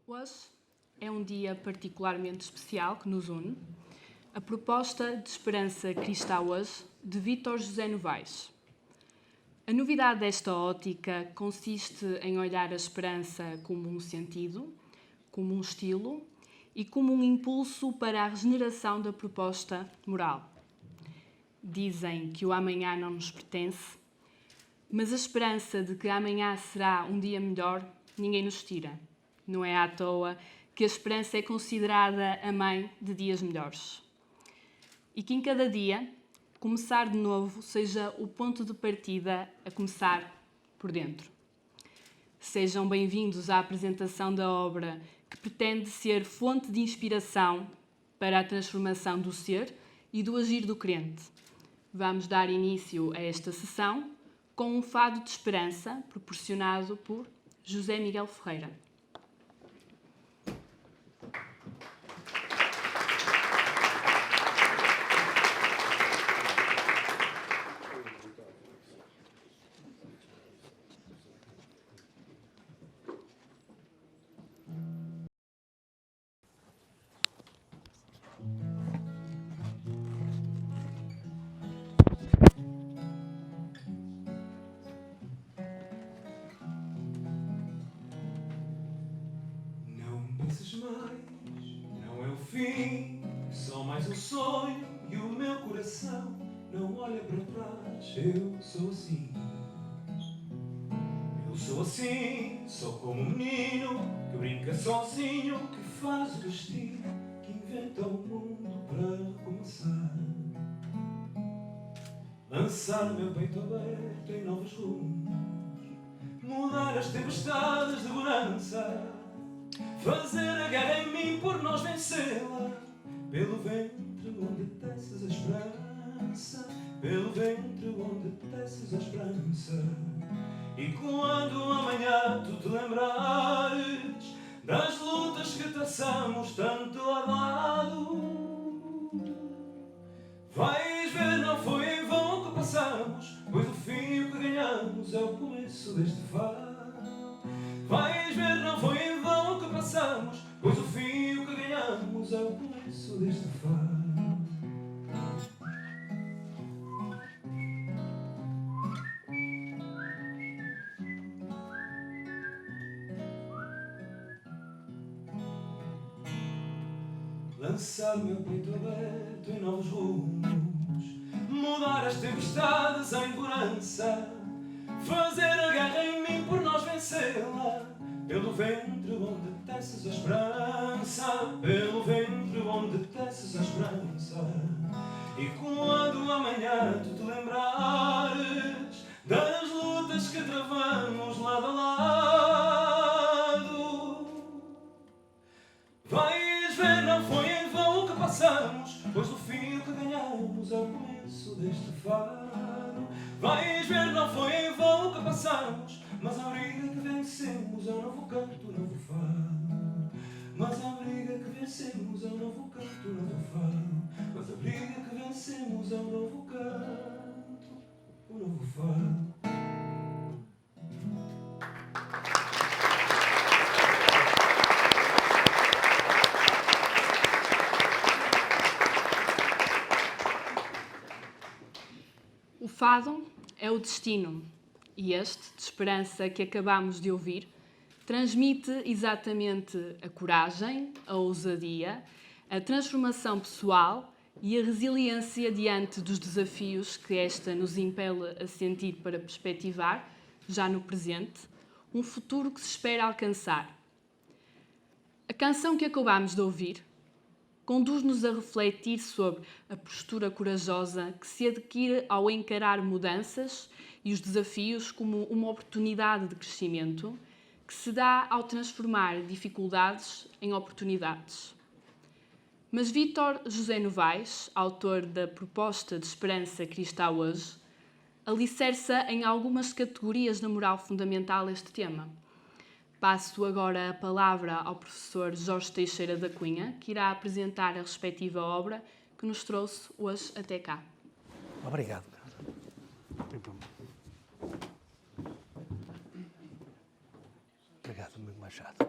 Hoje é um dia particularmente especial que nos une. A proposta de Esperança Cristã hoje, de Vítor José Novaes. A novidade desta ótica consiste em olhar a esperança como um sentido, como um estilo e como um impulso para a regeneração da proposta moral. Dizem que o amanhã não nos pertence, mas a esperança de que amanhã será um dia melhor, ninguém nos tira. Não é à toa que a esperança é considerada a mãe de dias melhores. E que em cada dia, começar de novo seja o ponto de partida a começar por dentro. Sejam bem-vindos à apresentação da obra que pretende ser fonte de inspiração para a transformação do ser e do agir do crente. Vamos dar início a esta sessão com um fado de esperança proporcionado por José Miguel Ferreira. Não é o fim, só mais um sonho e o meu coração não olha para trás. Eu sou assim, sou como um menino que brinca sozinho, que faz o destino, que inventa o mundo para recomeçar. Lançar o meu peito aberto em novos rumos, mudar as tempestades de bonança, fazer a guerra em mim por nós vencê-la. Pelo ventre onde teces a esperança, pelo ventre onde teces a esperança. E quando amanhã tu te lembrares das lutas que traçamos tanto lado a lado, vais ver, não foi em vão que passamos, pois o fim que ganhamos é o começo deste fado. Vais ver, não foi em vão que passamos, pois o fim que ganhamos é o começo deste fado. Lançar o meu peito aberto em novos rumos, mudar as tempestades em bonança, fazer a guerra em mim por nós vencê-la. Pelo ventre onde teces a esperança, pelo ventre onde teces a esperança. E quando amanhã tu te lembrares das lutas que travamos lado a lado, vais ver, não foi em vão que passamos, pois o fim que ganhamos é o começo deste fado. Vais ver, não foi em vão que passamos, mas a briga que vencemos é um novo canto, um novo fado. Mas a briga que vencemos é um novo canto, um novo fado. Mas a briga que vencemos é um novo canto, um novo fado. O fado é o destino e este, de esperança que acabamos de ouvir, transmite exatamente a coragem, a ousadia, a transformação pessoal e a resiliência diante dos desafios que esta nos impele a sentir para perspectivar, já no presente, um futuro que se espera alcançar. A canção que acabamos de ouvir conduz-nos a refletir sobre a postura corajosa que se adquire ao encarar mudanças e os desafios como uma oportunidade de crescimento que se dá ao transformar dificuldades em oportunidades. Mas Vítor José Novaes, autor da proposta de Esperança Cristã hoje, alicerça em algumas categorias da moral fundamental este tema. Passo agora a palavra ao professor Jorge Teixeira da Cunha, que irá apresentar a respectiva obra que nos trouxe hoje até cá. Obrigado. Obrigado, amigo Machado.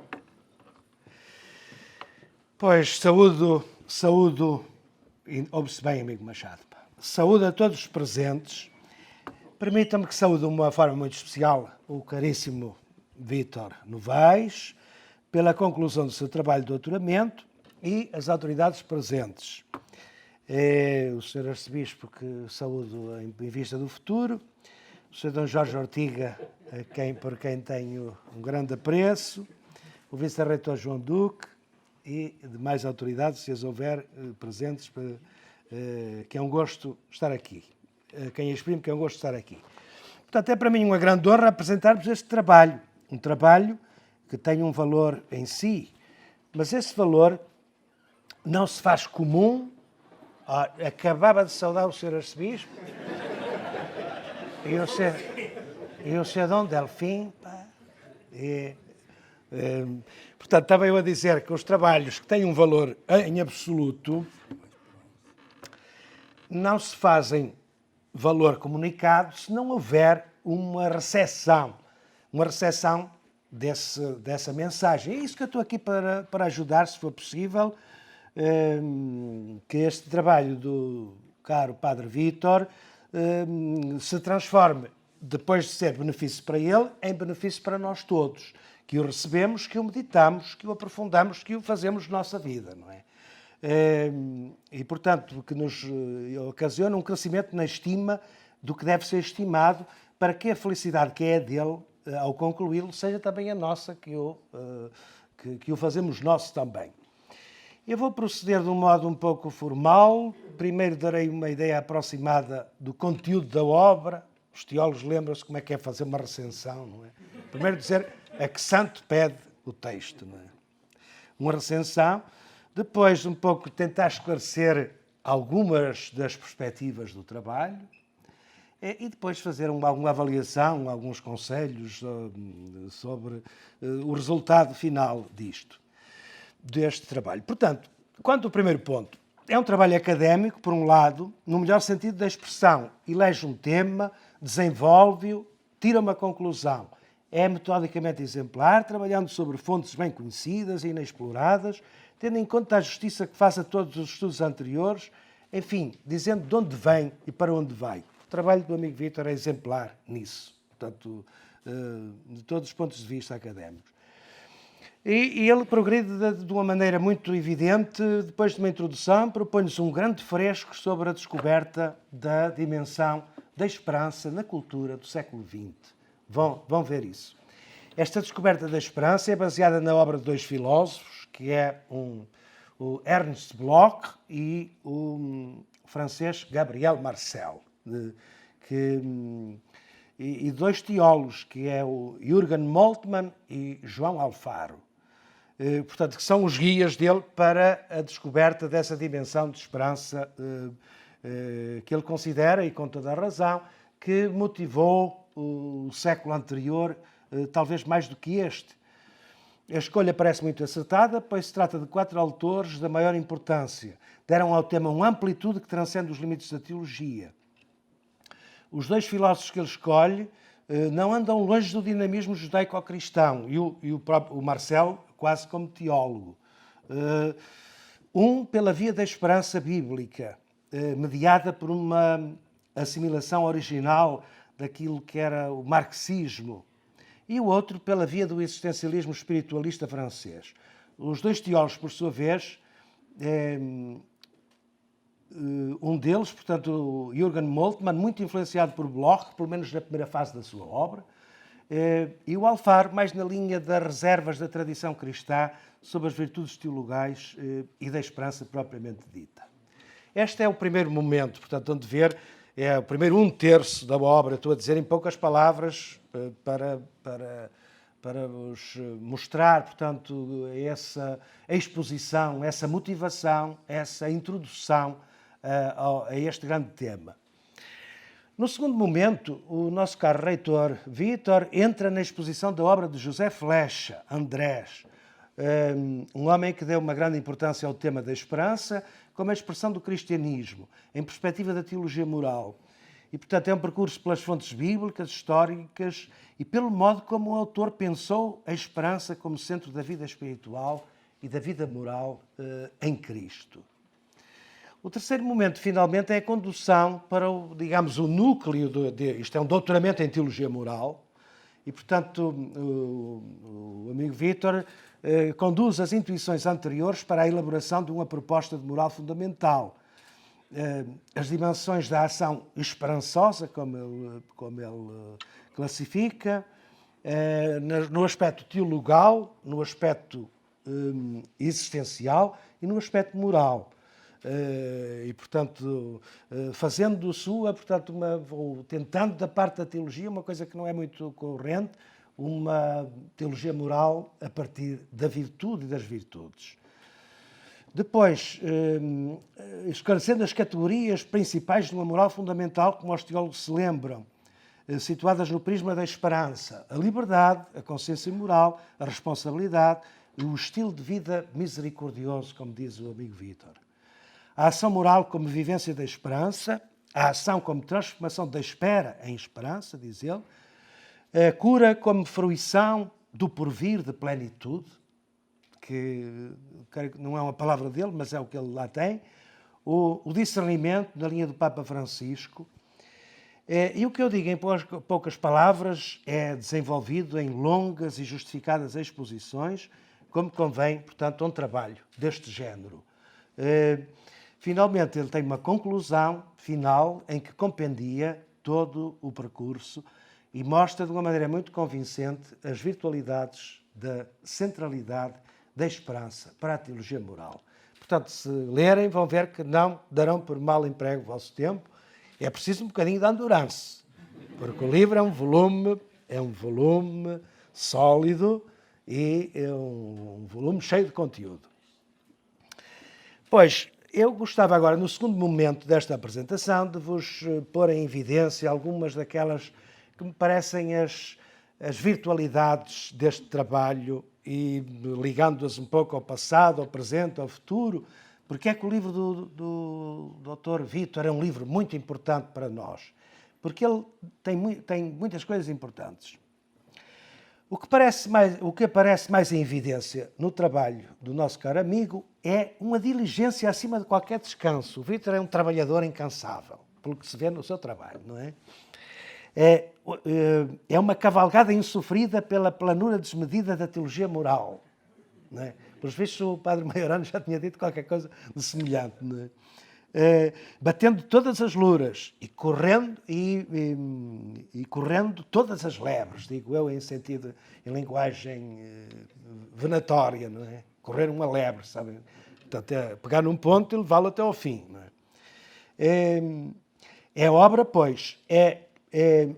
Pois, saúdo, e ouve-se bem, amigo Machado, saúdo a todos os presentes. Permita-me que saúde de uma forma muito especial o caríssimo Vítor Novaes, pela conclusão do seu trabalho de doutoramento e as autoridades presentes. O Sr. Arcebispo, que saúdo em vista do futuro, o Sr. D. Jorge Ortiga, por quem tenho um grande apreço, o Vice-Reitor João Duque e demais autoridades, se as houver presentes, que é um gosto estar aqui. Quem exprime que é um gosto estar aqui. Portanto, é para mim uma grande honra apresentar-vos este trabalho. Um trabalho que tem um valor em si, mas esse valor não se faz comum. Acabava de saudar o Sr. Arcebispo e o Sr. Dom Delfim. Portanto, estava eu a dizer que os trabalhos que têm um valor em absoluto não se fazem valor comunicado se não houver uma recepção dessa mensagem. É isso que eu estou aqui para ajudar, se for possível, que este trabalho do caro Padre Vítor se transforme, depois de ser benefício para ele, em benefício para nós todos, que o recebemos, que o meditamos, que o aprofundamos, que o fazemos nossa vida, não é? E, portanto, que nos ocasiona um crescimento na estima do que deve ser estimado, para que a felicidade que é dele, ao concluí-lo, seja também a nossa, que o fazemos nosso também. Eu vou proceder de um modo um pouco formal. Primeiro darei uma ideia aproximada do conteúdo da obra. Os teólogos lembram-se como é que é fazer uma recensão, não é? Primeiro dizer a que santo pede o texto, não é? Uma recensão. Depois um pouco tentar esclarecer algumas das perspectivas do trabalho. E depois fazer alguma avaliação, alguns conselhos sobre o resultado final deste trabalho. Portanto, quanto ao primeiro ponto, é um trabalho académico, por um lado, no melhor sentido da expressão. Elege um tema, desenvolve-o, tira uma conclusão. É metodicamente exemplar, trabalhando sobre fontes bem conhecidas e inexploradas, tendo em conta a justiça que faz a todos os estudos anteriores, enfim, dizendo de onde vem e para onde vai. O trabalho do amigo Vítor é exemplar nisso, portanto, de todos os pontos de vista académicos. E ele progride de uma maneira muito evidente. Depois de uma introdução, propõe-nos um grande fresco sobre a descoberta da dimensão da esperança na cultura do século XX. Vão ver isso. Esta descoberta da esperança é baseada na obra de dois filósofos, que é o Ernst Bloch e o francês Gabriel Marcel, e dois teólogos, que é o Jürgen Moltmann e João Alfaro. Portanto, que são os guias dele para a descoberta dessa dimensão de esperança que ele considera, e com toda a razão, que motivou o século anterior, talvez mais do que este. A escolha parece muito acertada, pois se trata de 4 autores da maior importância. Deram ao tema uma amplitude que transcende os limites da teologia. Os dois filósofos que ele escolhe não andam longe do dinamismo judaico-cristão, e o Marcel quase como teólogo. Um pela via da esperança bíblica, mediada por uma assimilação original daquilo que era o marxismo, e o outro pela via do existencialismo espiritualista francês. Os dois teólogos, por sua vez, um deles, portanto, o Jürgen Moltmann, muito influenciado por Bloch, pelo menos na primeira fase da sua obra, e o Alfaro, mais na linha das reservas da tradição cristã sobre as virtudes teologais e da esperança propriamente dita. Este é o primeiro momento, portanto, onde ver, é o primeiro 1/3 da obra, estou a dizer em poucas palavras, para vos mostrar, portanto, essa exposição, essa motivação, essa introdução a este grande tema. No segundo momento, o nosso caro reitor Vítor entra na exposição da obra de José Flecha, Andrés, um homem que deu uma grande importância ao tema da esperança como a expressão do cristianismo, em perspectiva da teologia moral. E, portanto, é um percurso pelas fontes bíblicas, históricas e pelo modo como o autor pensou a esperança como centro da vida espiritual e da vida moral em Cristo. O terceiro momento, finalmente, é a condução para, o núcleo, isto é um doutoramento em Teologia Moral, e, portanto, o amigo Vítor conduz as intuições anteriores para a elaboração de uma proposta de moral fundamental. As dimensões da ação esperançosa, como ele classifica, no aspecto teologal, no aspecto existencial e no aspecto moral. E, portanto, fazendo sua, portanto, tentando da parte da teologia, uma coisa que não é muito corrente, uma teologia moral a partir da virtude e das virtudes. Depois, esclarecendo as categorias principais de uma moral fundamental, como os teólogos se lembram, situadas no prisma da esperança, a liberdade, a consciência moral, a responsabilidade e o estilo de vida misericordioso, como diz o amigo Vítor. A ação moral como vivência da esperança, a ação como transformação da espera em esperança, diz ele, a cura como fruição do porvir de plenitude, que não é uma palavra dele, mas é o que ele lá tem, o discernimento, na linha do Papa Francisco. E o que eu digo em poucas palavras é desenvolvido em longas e justificadas exposições, como convém, portanto, a um trabalho deste género. Finalmente, ele tem uma conclusão final em que compendia todo o percurso e mostra de uma maneira muito convincente as virtualidades da centralidade da esperança para a teologia moral. Portanto, se lerem, vão ver que não darão por mal emprego o vosso tempo. É preciso um bocadinho de endurance, porque o livro é um volume sólido e é um volume cheio de conteúdo. Pois, eu gostava agora, no segundo momento desta apresentação, de vos pôr em evidência algumas daquelas que me parecem as virtualidades deste trabalho e ligando-as um pouco ao passado, ao presente, ao futuro, porque é que o livro do Dr. Vítor é um livro muito importante para nós, porque ele tem muitas coisas importantes. O que aparece mais em evidência no trabalho do nosso caro amigo é uma diligência acima de qualquer descanso. O Vítor é um trabalhador incansável, pelo que se vê no seu trabalho, não é? É uma cavalgada insofrida pela planura desmedida da teologia moral. Não é? Pelos vistos, o padre Maiorano já tinha dito qualquer coisa de semelhante. Não é? Batendo todas as luras e correndo todas as lebres, digo eu em linguagem venatória, não é? Correr uma lebre, sabe? Portanto, pegar num ponto e levá-lo até ao fim. Não é? É obra, pois,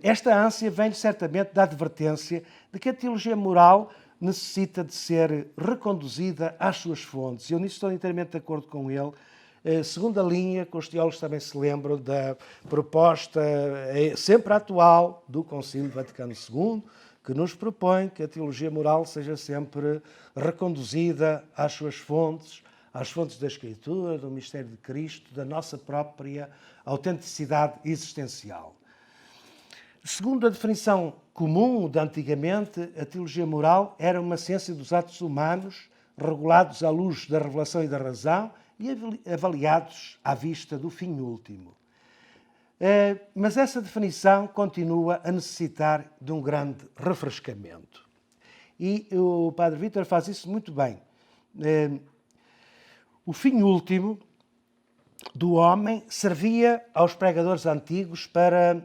esta ânsia vem certamente da advertência de que a teologia moral necessita de ser reconduzida às suas fontes. Eu nisso estou inteiramente de acordo com ele. Segunda linha, que os teólogos também se lembram da proposta sempre atual do Concílio Vaticano II, que nos propõe que a teologia moral seja sempre reconduzida às suas fontes da Escritura, do mistério de Cristo, da nossa própria autenticidade existencial. Segundo a definição comum de antigamente, a teologia moral era uma ciência dos atos humanos, regulados à luz da revelação e da razão e avaliados à vista do fim último. Mas essa definição continua a necessitar de um grande refrescamento. E o padre Vítor faz isso muito bem. O fim último do homem servia aos pregadores antigos para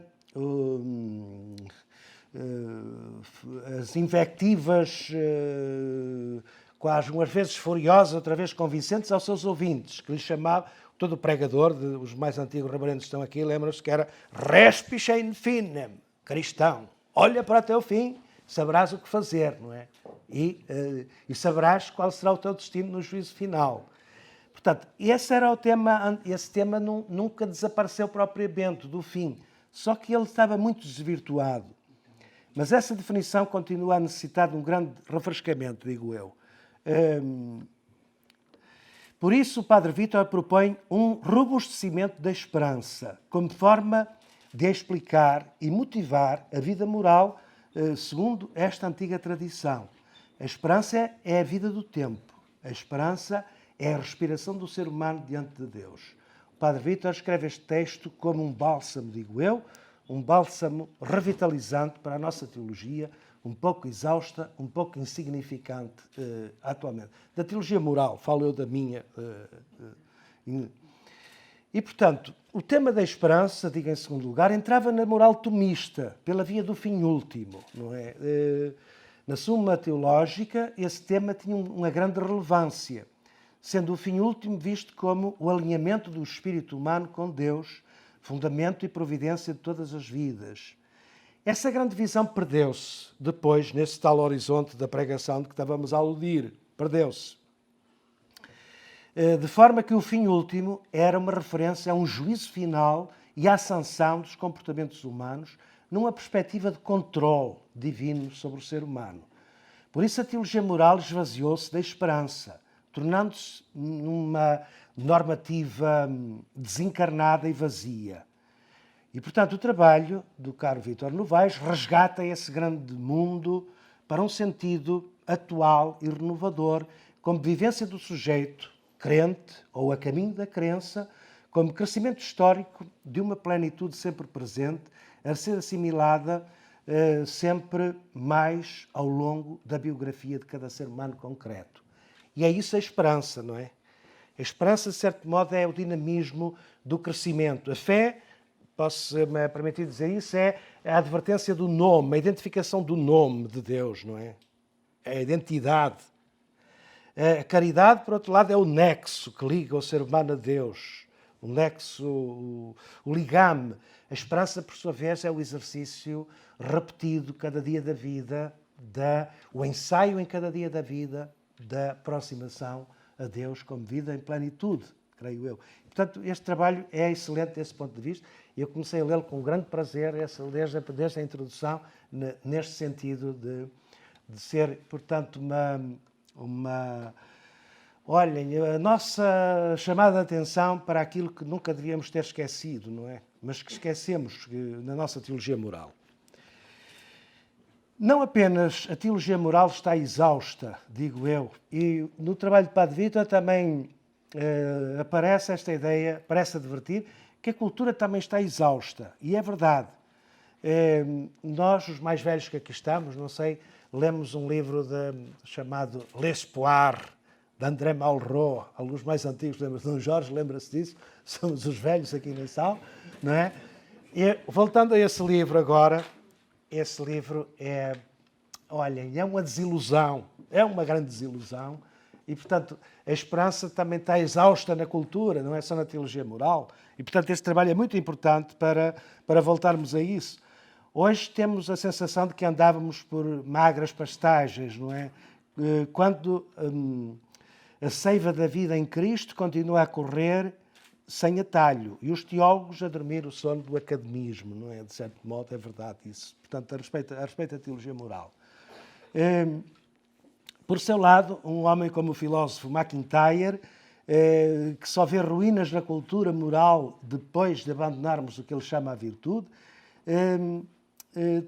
as invectivas, quase umas vezes furiosas, outra vez convincentes, aos seus ouvintes, que lhe chamava, todo o pregador, os mais antigos reverendos estão aqui, lembram-se que era respice in finem, cristão, olha para até o fim, saberás o que fazer, não é? E saberás qual será o teu destino no juízo final. Portanto, esse era o tema, esse tema nunca desapareceu propriamente do fim, só que ele estava muito desvirtuado. Mas essa definição continua a necessitar de um grande refrescamento, digo eu. Por isso, o padre Vítor propõe um robustecimento da esperança, como forma de explicar e motivar a vida moral segundo esta antiga tradição. A esperança é a vida do tempo, A esperança é a respiração do ser humano diante de Deus. O Padre Vítor escreve este texto como um bálsamo, digo eu, um bálsamo revitalizante para a nossa teologia, um pouco exausta, um pouco insignificante atualmente. Da teologia moral, falo eu da minha. E, portanto, o tema da esperança, digo em segundo lugar, entrava na moral tomista, pela via do fim último, não é? Na Suma Teológica, esse tema tinha uma grande relevância, sendo o fim último visto como o alinhamento do espírito humano com Deus, fundamento e providência de todas as vidas. Essa grande visão perdeu-se depois, nesse tal horizonte da pregação de que estávamos a aludir. Perdeu-se. De forma que o fim último era uma referência a um juízo final e à sanção dos comportamentos humanos numa perspectiva de controle divino sobre o ser humano. Por isso a teologia moral esvaziou-se da esperança, tornando-se numa normativa desencarnada e vazia. E, portanto, o trabalho do caro Vítor Novaes resgata esse grande mundo para um sentido atual e renovador, como vivência do sujeito crente ou a caminho da crença, como crescimento histórico de uma plenitude sempre presente, a ser assimilada sempre mais ao longo da biografia de cada ser humano concreto. E é isso a esperança, não é? A esperança, de certo modo, é o dinamismo do crescimento. A fé, posso-me permitir dizer isso, é a advertência do nome, a identificação do nome de Deus, não é? A identidade. A caridade, por outro lado, é o nexo que liga o ser humano a Deus. O nexo, o ligame. A esperança, por sua vez, é o exercício repetido cada dia da vida, o ensaio em cada dia da vida da aproximação a Deus como vida em plenitude, creio eu. Portanto, este trabalho é excelente desse ponto de vista. Eu comecei a lê-lo com grande prazer, desde a introdução, neste sentido de ser, portanto, olhem, a nossa chamada de atenção para aquilo que nunca devíamos ter esquecido, não é? Mas que esquecemos na nossa teologia moral. Não apenas a teologia moral está exausta, digo eu, e no trabalho de Padre Vítor também aparece esta ideia, parece advertir, que a cultura também está exausta, e é verdade. Nós, os mais velhos que aqui estamos, não sei, lemos um livro chamado L'Espoir, de André Malraux. Alguns mais antigos lembram-se, Dom Jorge lembra-se disso, somos os velhos aqui na sala, não é? E, voltando a esse livro agora, esse livro olhem, é uma desilusão, é uma grande desilusão, e, portanto, a esperança também está exausta na cultura, não é só na teologia moral, e, portanto, esse trabalho é muito importante para voltarmos a isso. Hoje temos a sensação de que andávamos por magras pastagens, não é? Quando a seiva da vida em Cristo continua a correr sem atalho e os teólogos a dormir o sono do academismo, não é? De certo modo, é verdade isso. Portanto, a respeito da teologia moral. Por seu lado, um homem como o filósofo MacIntyre, que só vê ruínas na cultura moral depois de abandonarmos o que ele chama a virtude,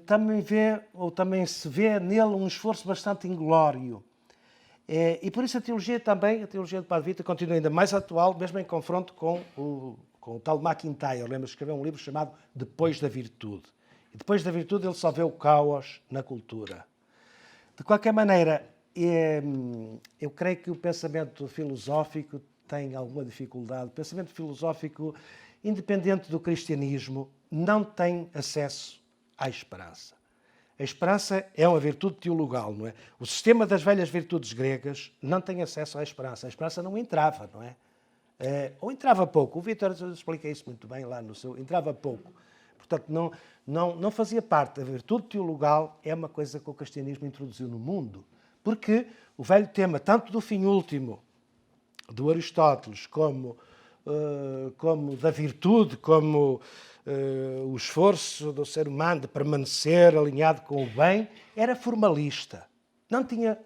também se vê nele um esforço bastante inglório. E por isso a teologia de Padre Vítor, continua ainda mais atual, mesmo em confronto com o tal MacIntyre. Lembra-se de escrever um livro chamado Depois da Virtude. E depois da virtude ele só vê o caos na cultura. De qualquer maneira, eu creio que o pensamento filosófico tem alguma dificuldade. O pensamento filosófico, independente do cristianismo, não tem acesso à esperança. A esperança é uma virtude teologal, não é? O sistema das velhas virtudes gregas não tem acesso à esperança. A esperança não entrava, não é? Ou entrava pouco. O Vítor explica isso muito bem lá no seu... Entrava pouco. Portanto, não fazia parte. A virtude teologal é uma coisa que o cristianismo introduziu no mundo. Porque o velho tema, tanto do fim último do Aristóteles, como da virtude, como o esforço do ser humano de permanecer alinhado com o bem, era formalista. Não tinha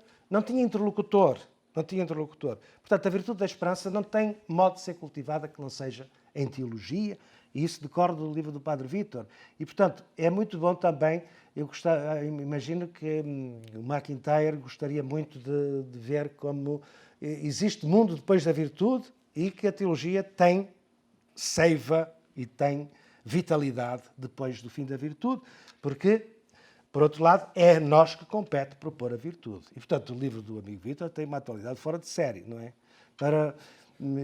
interlocutor. Não tinha interlocutor. Portanto, a virtude da esperança não tem modo de ser cultivada que não seja em teologia, e isso decorre do livro do Padre Vítor. E, portanto, é muito bom também, imagino que o MacIntyre gostaria muito de ver como existe mundo depois da virtude e que a teologia tem seiva e tem vitalidade depois do fim da virtude, porque, por outro lado, é a nós que compete propor a virtude. E, portanto, o livro do amigo Vítor tem uma atualidade fora de série, não é?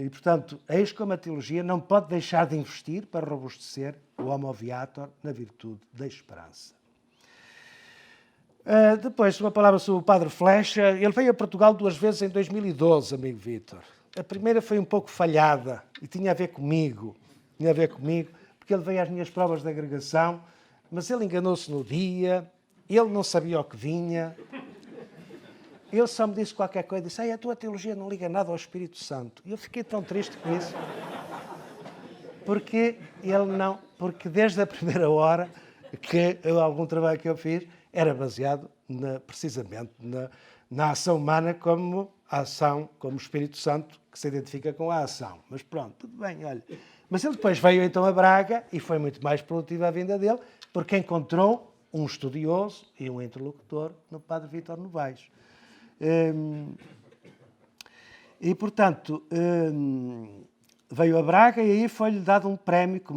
E, portanto, eis como a teologia não pode deixar de investir para robustecer o homo viator na virtude da esperança. Depois, uma palavra sobre o Padre Flecha. Ele veio a Portugal 2 vezes em 2012, amigo Vítor. A primeira foi um pouco falhada e tinha a ver comigo. Porque ele veio às minhas provas de agregação, mas ele enganou-se no dia, ele não sabia o que vinha. Ele só me disse qualquer coisa, disse, a tua teologia não liga nada ao Espírito Santo. E eu fiquei tão triste com isso. Porque desde a primeira hora, algum trabalho que eu fiz, era baseado precisamente na ação humana como ação, como Espírito Santo, que se identifica com a ação. Mas pronto, tudo bem, olha. Mas ele depois veio então a Braga e foi muito mais produtiva a vinda dele, porque encontrou um estudioso e um interlocutor no Padre Vítor Novaes. E, portanto, veio a Braga e aí foi-lhe dado um prémio que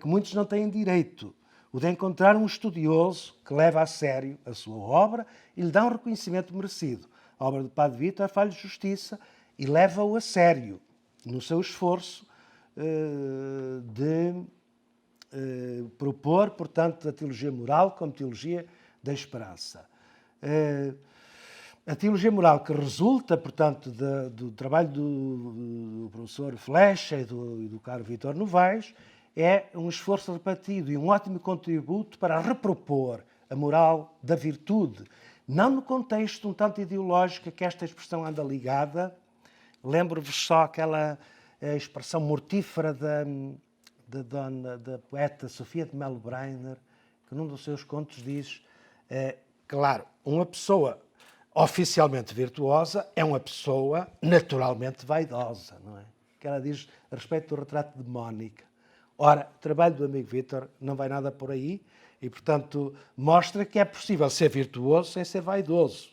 muitos não têm direito, o de encontrar um estudioso que leva a sério a sua obra e lhe dá um reconhecimento merecido. A obra do Padre Vítor faz justiça e leva-o a sério no seu esforço de propor, portanto, a teologia moral como teologia da esperança. A teologia moral que resulta, portanto, do trabalho do professor Flecha e do caro Vítor Novaes é um esforço repartido e um ótimo contributo para repropor a moral da virtude, não no contexto um tanto ideológico a que esta expressão anda ligada. Lembro-vos só aquela expressão mortífera da poeta Sofia de Melo Breiner, que num dos seus contos diz, claro, uma pessoa oficialmente virtuosa é uma pessoa naturalmente vaidosa, não é? Que ela diz a respeito do retrato de Mónica. Ora, o trabalho do amigo Vítor não vai nada por aí e, portanto, mostra que é possível ser virtuoso sem ser vaidoso.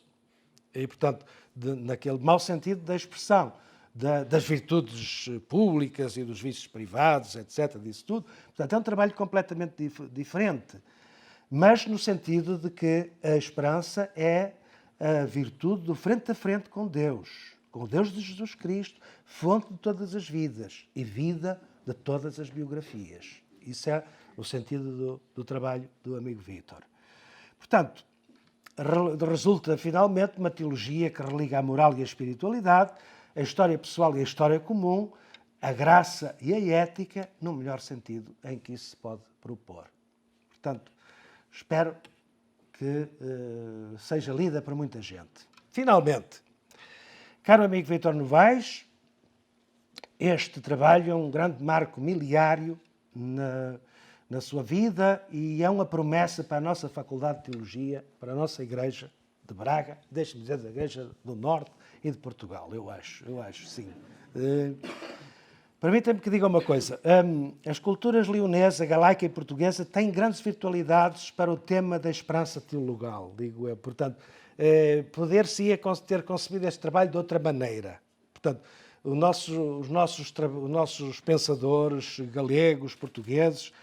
E, portanto, naquele mau sentido da expressão, das virtudes públicas e dos vícios privados, etc., disso tudo. Portanto, é um trabalho completamente diferente, mas no sentido de que a esperança é a virtude do frente a frente com Deus de Jesus Cristo, fonte de todas as vidas e vida de todas as biografias. Isso é o sentido do trabalho do amigo Vítor. Portanto, resulta finalmente uma teologia que religa a moral e a espiritualidade, a história pessoal e a história comum, a graça e a ética, no melhor sentido em que isso se pode propor. Portanto, espero que seja lida por muita gente. Finalmente, caro amigo Vítor Novaes, este trabalho é um grande marco miliário na sua vida e é uma promessa para a nossa Faculdade de Teologia, para a nossa Igreja de Braga, deixe-me dizer, da Igreja do Norte e de Portugal, eu acho, sim. Permitam-me que diga uma coisa. As culturas leonesa, galaica e portuguesa têm grandes virtualidades para o tema da esperança teologal, digo eu. Portanto, poder-se-ia ter concebido este trabalho de outra maneira. Portanto, os nossos pensadores galegos, portugueses,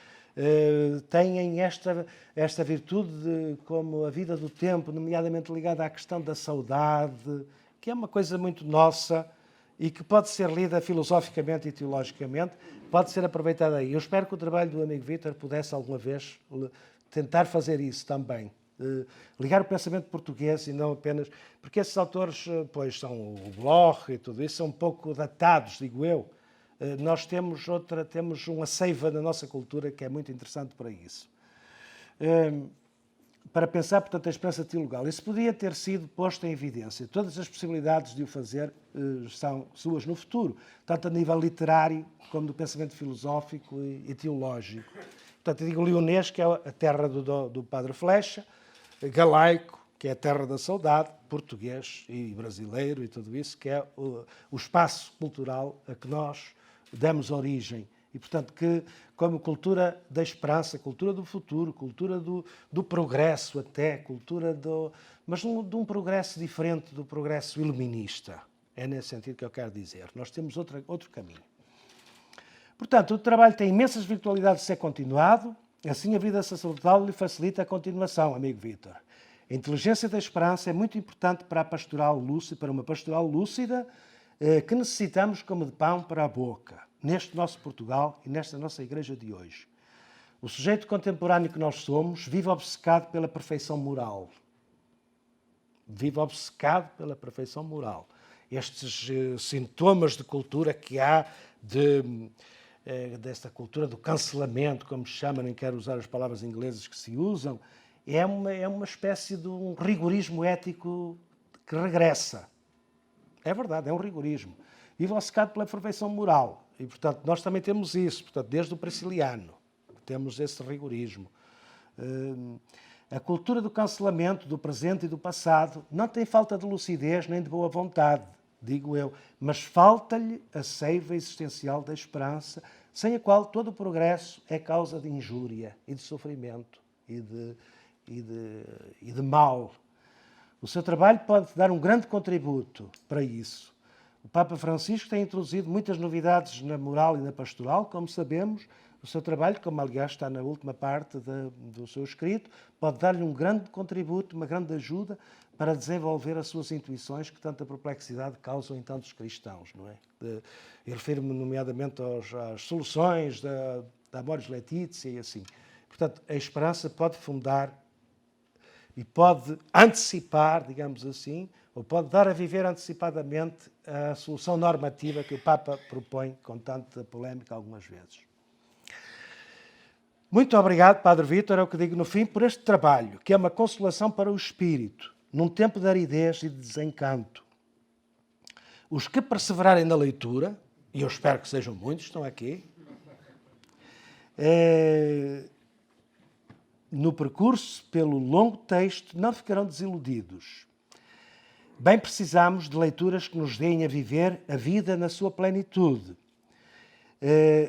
têm esta virtude como a vida do tempo, nomeadamente ligada à questão da saudade, que é uma coisa muito nossa e que pode ser lida filosoficamente e teologicamente, pode ser aproveitada aí. Eu espero que o trabalho do amigo Vítor pudesse alguma vez tentar fazer isso também. Ligar o pensamento português e não apenas... Porque esses autores, pois, são o Bloch e tudo isso, são um pouco datados, digo eu. Nós temos uma seiva na nossa cultura que é muito interessante para isso. Para pensar, portanto, a esperança teologal. Isso podia ter sido posto em evidência. Todas as possibilidades de o fazer são suas no futuro, tanto a nível literário como do pensamento filosófico e teológico. Portanto, eu digo leonês, que é a terra do Padre Flecha, galaico, que é a terra da saudade, português e brasileiro e tudo isso, que é o espaço cultural a que nós damos origem. E, portanto, que como cultura da esperança, cultura do futuro, cultura do progresso até, mas de um progresso diferente do progresso iluminista. É nesse sentido que eu quero dizer. Nós temos outro caminho. Portanto, o trabalho tem imensas virtualidades de ser continuado, assim a vida sacerdotal lhe facilita a continuação, amigo Vítor. A inteligência da esperança é muito importante para uma pastoral lúcida que necessitamos como de pão para a boca, neste nosso Portugal e nesta nossa igreja de hoje. O sujeito contemporâneo que nós somos vive obcecado pela perfeição moral. Vive obcecado pela perfeição moral. Estes sintomas de cultura que há desta cultura do cancelamento, como se chama, nem quero usar as palavras inglesas que se usam, é uma espécie de um rigorismo ético que regressa. É verdade, é um rigorismo. Vive obcecado pela perfeição moral. E, portanto, nós também temos isso, portanto, desde o Prisciliano, temos esse rigorismo. A cultura do cancelamento do presente e do passado não tem falta de lucidez nem de boa vontade, digo eu, mas falta-lhe a seiva existencial da esperança, sem a qual todo o progresso é causa de injúria e de sofrimento e de mal. O seu trabalho pode dar um grande contributo para isso. O Papa Francisco tem introduzido muitas novidades na moral e na pastoral, como sabemos. O seu trabalho, como aliás está na última parte do seu escrito, pode dar-lhe um grande contributo, uma grande ajuda para desenvolver as suas intuições que tanta perplexidade causam em tantos cristãos, não é? Eu refiro-me nomeadamente às soluções da Amoris Laetitia e assim. Portanto, a esperança pode fundar e pode antecipar, digamos assim, ou pode dar a viver antecipadamente a solução normativa que o Papa propõe com tanta polémica algumas vezes. Muito obrigado, Padre Vítor, é o que digo no fim, por este trabalho, que é uma consolação para o espírito, num tempo de aridez e de desencanto. Os que perseverarem na leitura, e eu espero que sejam muitos, estão aqui, no percurso pelo longo texto, não ficarão desiludidos. Bem precisamos de leituras que nos deem a viver a vida na sua plenitude.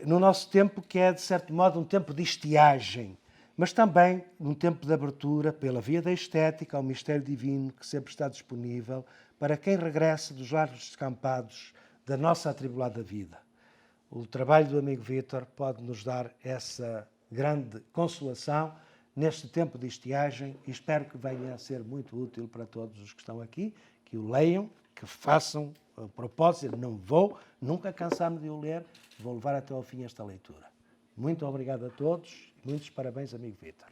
No nosso tempo, que é, de certo modo, um tempo de estiagem, mas também um tempo de abertura pela via da estética ao mistério divino que sempre está disponível para quem regressa dos lares descampados da nossa atribulada vida. O trabalho do amigo Vítor pode nos dar essa grande consolação neste tempo de estiagem e espero que venha a ser muito útil para todos os que estão aqui, que o leiam, que façam a propósito. Não vou nunca cansar-me de o ler, vou levar até ao fim esta leitura. Muito obrigado a todos, muitos parabéns, amigo Vítor.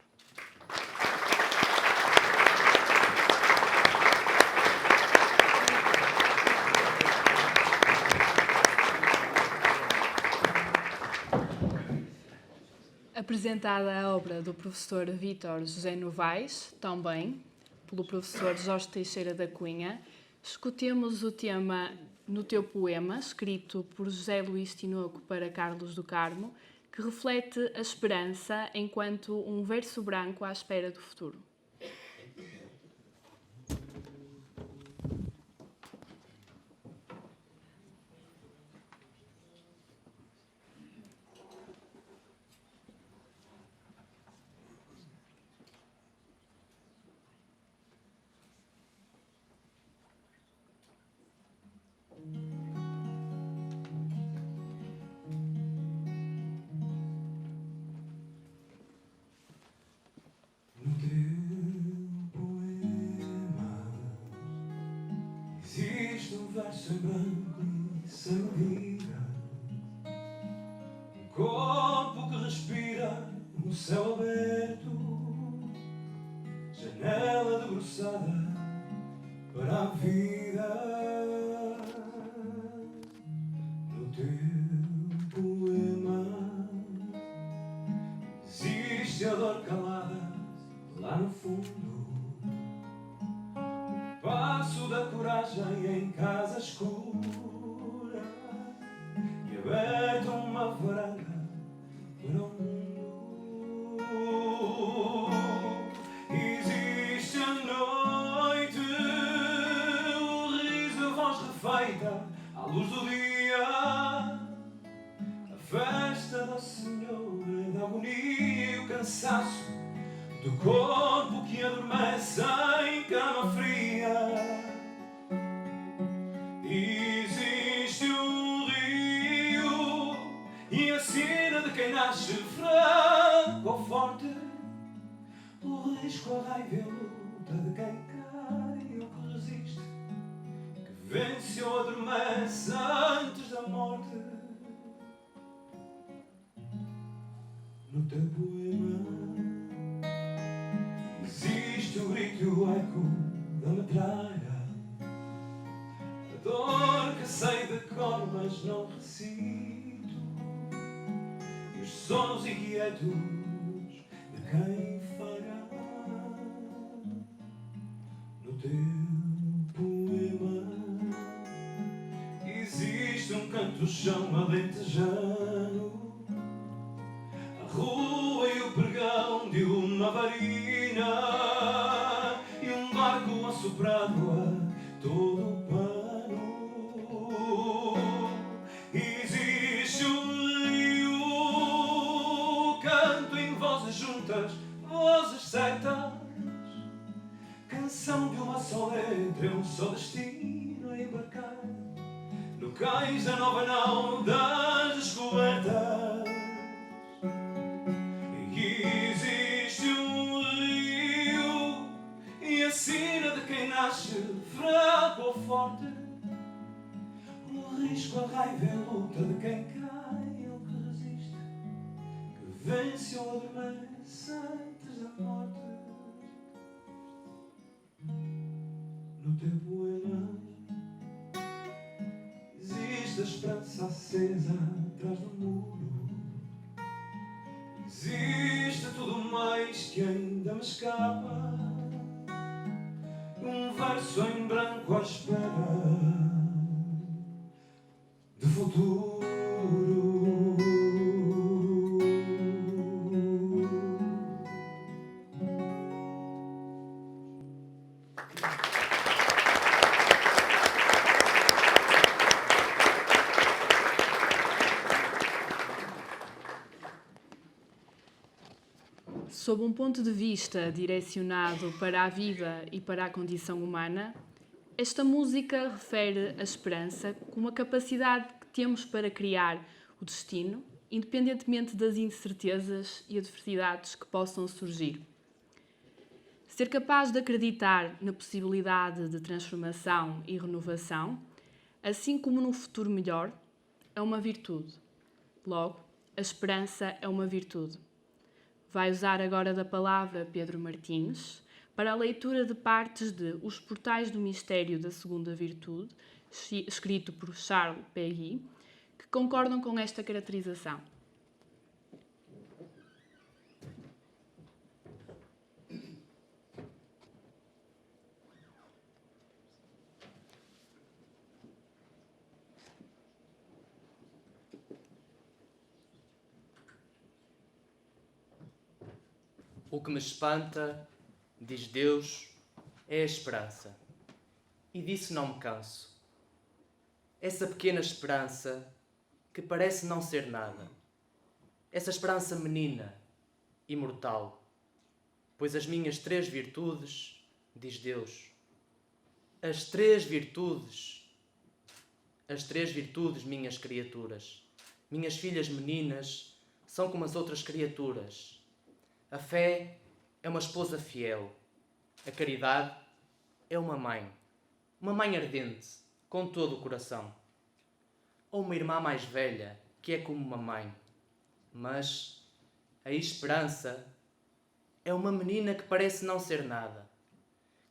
Apresentada a obra do professor Vítor José Novaes, também pelo professor Jorge Teixeira da Cunha, escutemos o tema No Teu Poema, escrito por José Luís Tinoco para Carlos do Carmo, que reflete a esperança enquanto um verso branco à espera do futuro. Verso branco e sem vida, um corpo que respira no céu aberto, janela debruçada para a vida. No teu poema existe a dor calada lá no fundo, passo da coragem em casa escura e aberta uma varanda para o mundo. Existe a noite, o riso, a voz refeita à luz do dia, a festa da Senhora da agonia e o cansaço do corpo que adormece em cama fria. E nasce fraco ou forte, o risco, a raiva e a luta de quem cai ou que resiste, que vence ou adormece antes da morte. No teu poema existe o grito e o eco da metralha, a dor que sei de cor mas não recito, e os sonos inquietos de quem falha. No teu poema existe um canto do chão alentejano, a rua e o pregão de uma varina, e um barco assoprado a todo o pano. Existe um rio, canto em vozes juntas, vozes certas, canção de uma só letra, um só destino a embarcar no cais da nova nau das descobertas. Existe um rio e a sina de quem nasce fraco ou forte, o risco, a raiva e a luta de quem cai ou que resiste, que vence ou adormece antes da morte. No teu poema existe a esperança acesa atrás do muro, existe tudo mais que ainda me escapa, um verso em branco à espera de futuro. Sob um ponto de vista direcionado para a vida e para a condição humana, esta música refere a esperança como a capacidade que temos para criar o destino, independentemente das incertezas e adversidades que possam surgir. Ser capaz de acreditar na possibilidade de transformação e renovação, assim como num futuro melhor, é uma virtude. Logo, a esperança é uma virtude. Vai usar agora da palavra Pedro Martins para a leitura de partes de Os Portais do Mistério da Segunda Virtude, escrito por Charles Péguy, que concordam com esta caracterização. O que me espanta, diz Deus, é a esperança. E disso não me canso. Essa pequena esperança que parece não ser nada. Essa esperança menina, imortal. Pois as minhas 3 virtudes, diz Deus, as 3 virtudes, minhas criaturas, minhas filhas meninas, são como as outras criaturas. A fé é uma esposa fiel. A caridade é uma mãe ardente, com todo o coração. Ou uma irmã mais velha, que é como uma mãe. Mas a esperança é uma menina que parece não ser nada,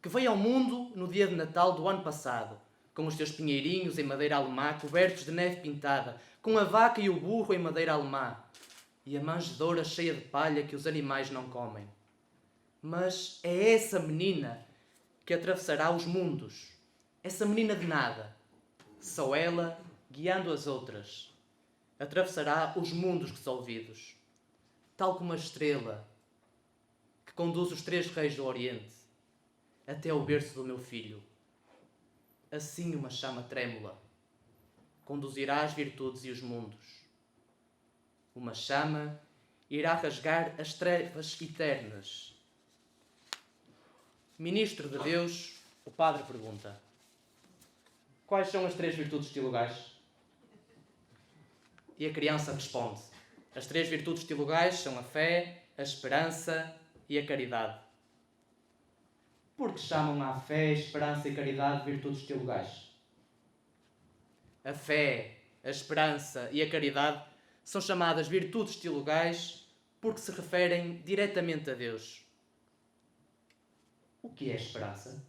que veio ao mundo no dia de Natal do ano passado, com os seus pinheirinhos em madeira alemã, cobertos de neve pintada, com a vaca e o burro em madeira alemã, e a manjedoura cheia de palha que os animais não comem. Mas é essa menina que atravessará os mundos, essa menina de nada, só ela, guiando as outras, atravessará os mundos resolvidos, tal como a estrela que conduz os 3 reis do Oriente até ao berço do meu filho. Assim uma chama trêmula conduzirá as virtudes e os mundos. Uma chama irá rasgar as trevas eternas. Ministro de Deus, o padre pergunta: quais são as 3 virtudes teologais? E a criança responde: As 3 virtudes teologais são a fé, a esperança e a caridade. Por que chamam a fé, a esperança e a caridade virtudes teologais? A fé, a esperança e a caridade são chamadas virtudes teologais porque se referem diretamente a Deus. O que é a esperança?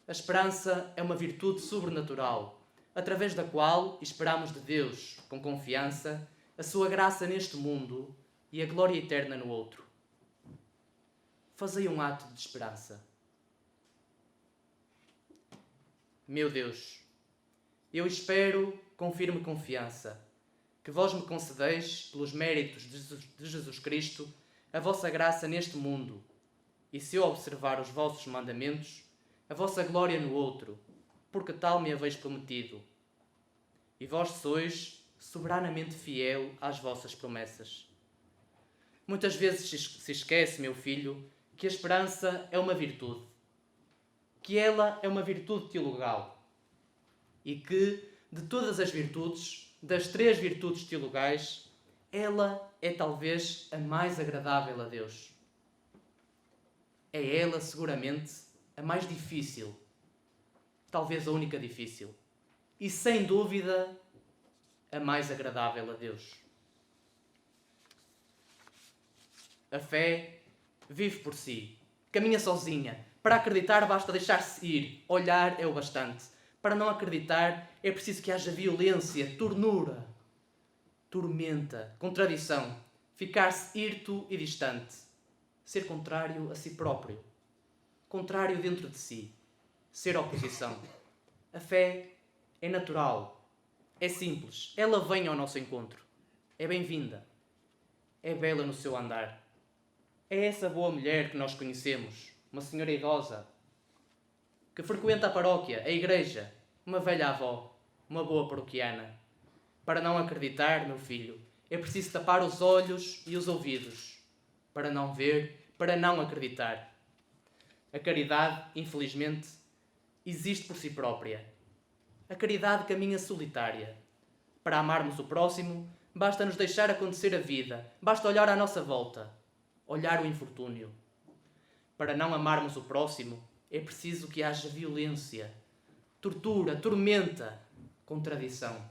A esperança é uma virtude sobrenatural, através da qual esperamos de Deus, com confiança, a sua graça neste mundo e a glória eterna no outro. Fazei um ato de esperança. Meu Deus, eu espero com firme confiança que vós me concedeis, pelos méritos de Jesus Cristo, a vossa graça neste mundo, e se eu observar os vossos mandamentos, a vossa glória no outro, porque tal me haveis prometido. E vós sois soberanamente fiel às vossas promessas. Muitas vezes se esquece, meu filho, que a esperança é uma virtude, que ela é uma virtude teologal, e que, de todas as virtudes, das 3 virtudes teologais, ela é talvez a mais agradável a Deus. É ela, seguramente, a mais difícil, talvez a única difícil, e sem dúvida a mais agradável a Deus. A fé vive por si, caminha sozinha. Para acreditar basta deixar-se ir, olhar é o bastante. Para não acreditar é preciso que haja violência, ternura, tormenta, contradição, ficar-se hirto e distante, ser contrário a si próprio, contrário dentro de si, ser oposição. A fé é natural, é simples, ela vem ao nosso encontro, é bem-vinda, é bela no seu andar. É essa boa mulher que nós conhecemos, uma senhora idosa, que frequenta a paróquia, a igreja, uma velha avó, uma boa paroquiana. Para não acreditar, meu filho, é preciso tapar os olhos e os ouvidos, para não ver, para não acreditar. A caridade, infelizmente, existe por si própria. A caridade caminha solitária. Para amarmos o próximo, basta nos deixar acontecer a vida, basta olhar à nossa volta, olhar o infortúnio. Para não amarmos o próximo, é preciso que haja violência, tortura, tormenta, contradição,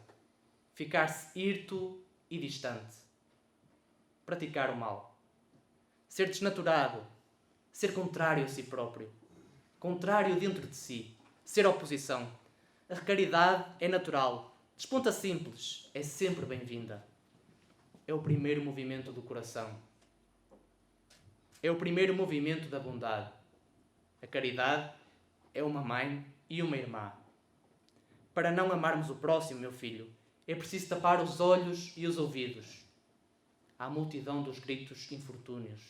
ficar-se hirto e distante, praticar o mal, ser desnaturado, ser contrário a si próprio, contrário dentro de si, ser oposição. A caridade é natural, desponta simples, é sempre bem-vinda. É o primeiro movimento do coração. É o primeiro movimento da bondade. A caridade é uma mãe e uma irmã. Para não amarmos o próximo, meu filho, é preciso tapar os olhos e os ouvidos à multidão dos gritos infortúnios.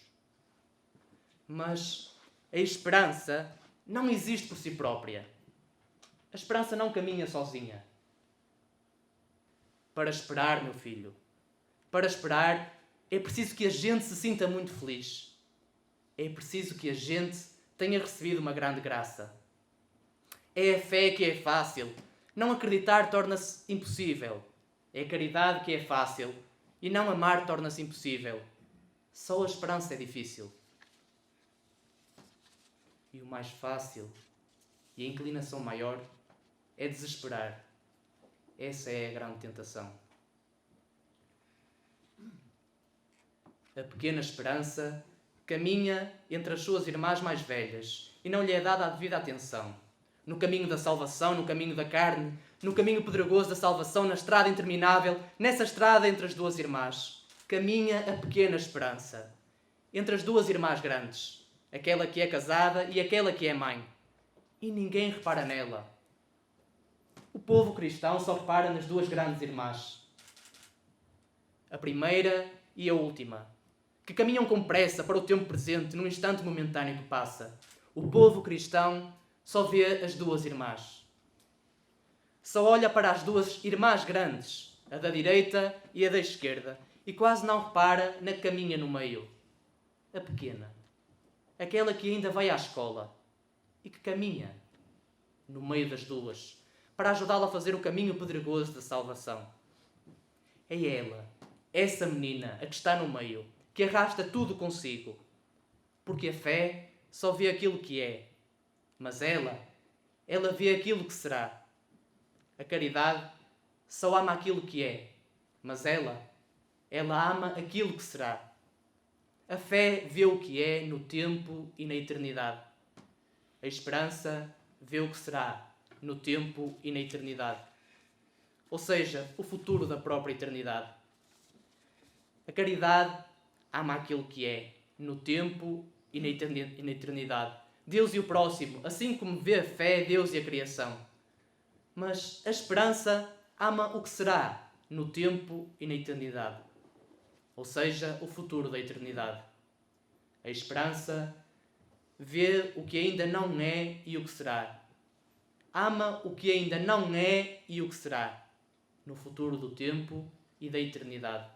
Mas a esperança não existe por si própria. A esperança não caminha sozinha. Para esperar, meu filho, para esperar, é preciso que a gente se sinta muito feliz. É preciso que a gente tenha recebido uma grande graça. É a fé que é fácil. Não acreditar torna-se impossível. É a caridade que é fácil. E não amar torna-se impossível. Só a esperança é difícil. E o mais fácil e a inclinação maior é desesperar. Essa é a grande tentação. A pequena esperança caminha entre as suas irmãs mais velhas e não lhe é dada a devida atenção. No caminho da salvação, no caminho da carne, no caminho pedregoso da salvação, na estrada interminável, nessa estrada entre as 2 irmãs, caminha a pequena esperança. Entre as 2 irmãs grandes, aquela que é casada e aquela que é mãe. E ninguém repara nela. O povo cristão só repara nas 2 grandes irmãs. A primeira e a última, que caminham com pressa para o tempo presente, num instante momentâneo que passa. O povo cristão só vê as 2 irmãs. Só olha para as 2 irmãs grandes, a da direita e a da esquerda, e quase não repara na que caminha no meio. A pequena, aquela que ainda vai à escola e que caminha no meio das 2, para ajudá-la a fazer o caminho pedregoso da salvação. é ela, essa menina, a que está no meio, que arrasta tudo consigo. Porque a fé só vê aquilo que é, mas ela vê aquilo que será. A caridade só ama aquilo que é, mas ela ama aquilo que será. A fé vê o que é no tempo e na eternidade. A esperança vê o que será no tempo e na eternidade. Ou seja, o futuro da própria eternidade. A caridade ama aquilo que é no tempo e na eternidade. Deus e o próximo, assim como vê a fé, Deus e a criação. Mas a esperança ama o que será no tempo e na eternidade. Ou seja, o futuro da eternidade. A esperança vê o que ainda não é e o que será. Ama o que ainda não é e o que será, no futuro do tempo e da eternidade.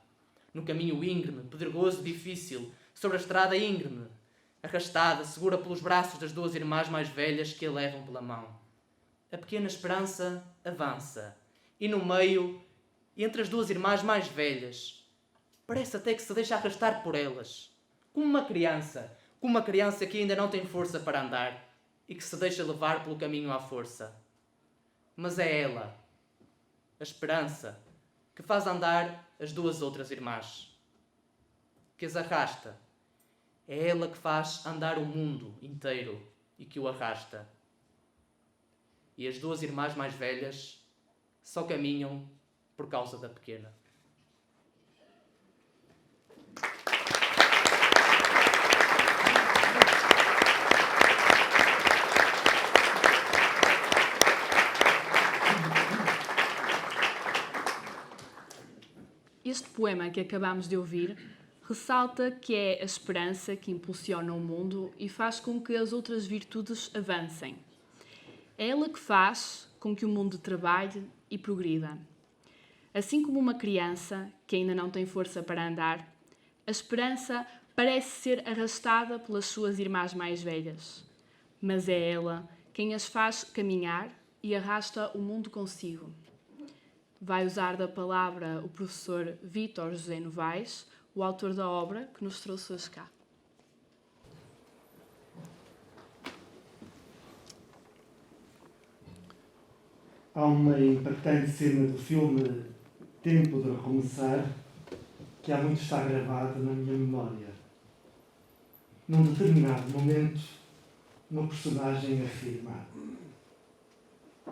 No caminho íngreme, pedregoso, difícil, sobre a estrada íngreme, arrastada, segura pelos braços das duas irmãs mais velhas que a levam pela mão. A pequena esperança avança, e no meio, entre as duas irmãs mais velhas, parece até que se deixa arrastar por elas, como uma criança que ainda não tem força para andar e que se deixa levar pelo caminho à força. Mas é ela, a esperança, que faz andar as duas outras irmãs, que as arrasta. É ela que faz andar o mundo inteiro e que o arrasta. E as duas irmãs mais velhas só caminham por causa da pequena. Este poema que acabamos de ouvir ressalta que é a esperança que impulsiona o mundo e faz com que as outras virtudes avancem. É ela que faz com que o mundo trabalhe e progrida. Assim como uma criança que ainda não tem força para andar, a esperança parece ser arrastada pelas suas irmãs mais velhas. Mas é ela quem as faz caminhar e arrasta o mundo consigo. Vai usar da palavra o professor Vítor José Novaes, o autor da obra que nos trouxe hoje cá. Há uma impactante cena do filme Tempo de Recomeçar que há muito está gravada na minha memória. Num determinado momento, uma personagem afirma: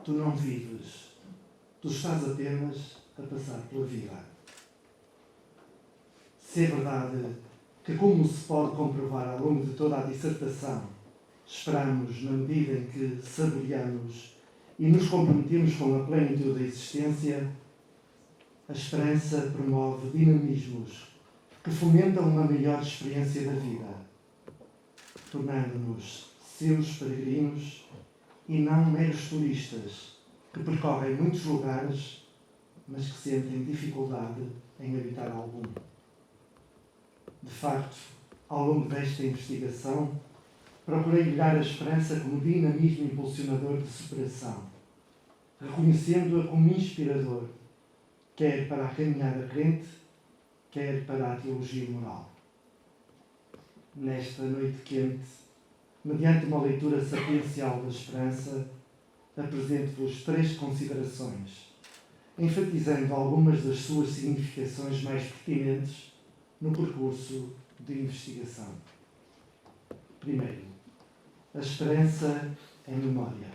tu não vives, tu estás apenas a passar pela vida. Se é verdade que, como se pode comprovar ao longo de toda a dissertação, esperamos na medida em que saboreamos e nos comprometemos com a plenitude da existência, a esperança promove dinamismos que fomentam uma melhor experiência da vida, tornando-nos seus peregrinos e não meros turistas que percorrem muitos lugares, mas que sentem dificuldade em habitar algum. De facto, ao longo desta investigação, procurei olhar a esperança como dinamismo impulsionador de superação, reconhecendo-a como inspirador, quer para a caminhada crente, quer para a teologia moral. Nesta noite quente, mediante uma leitura sapiencial da esperança, apresento-vos 3 considerações, enfatizando algumas das suas significações mais pertinentes no percurso de investigação. Primeiro, a esperança é memória.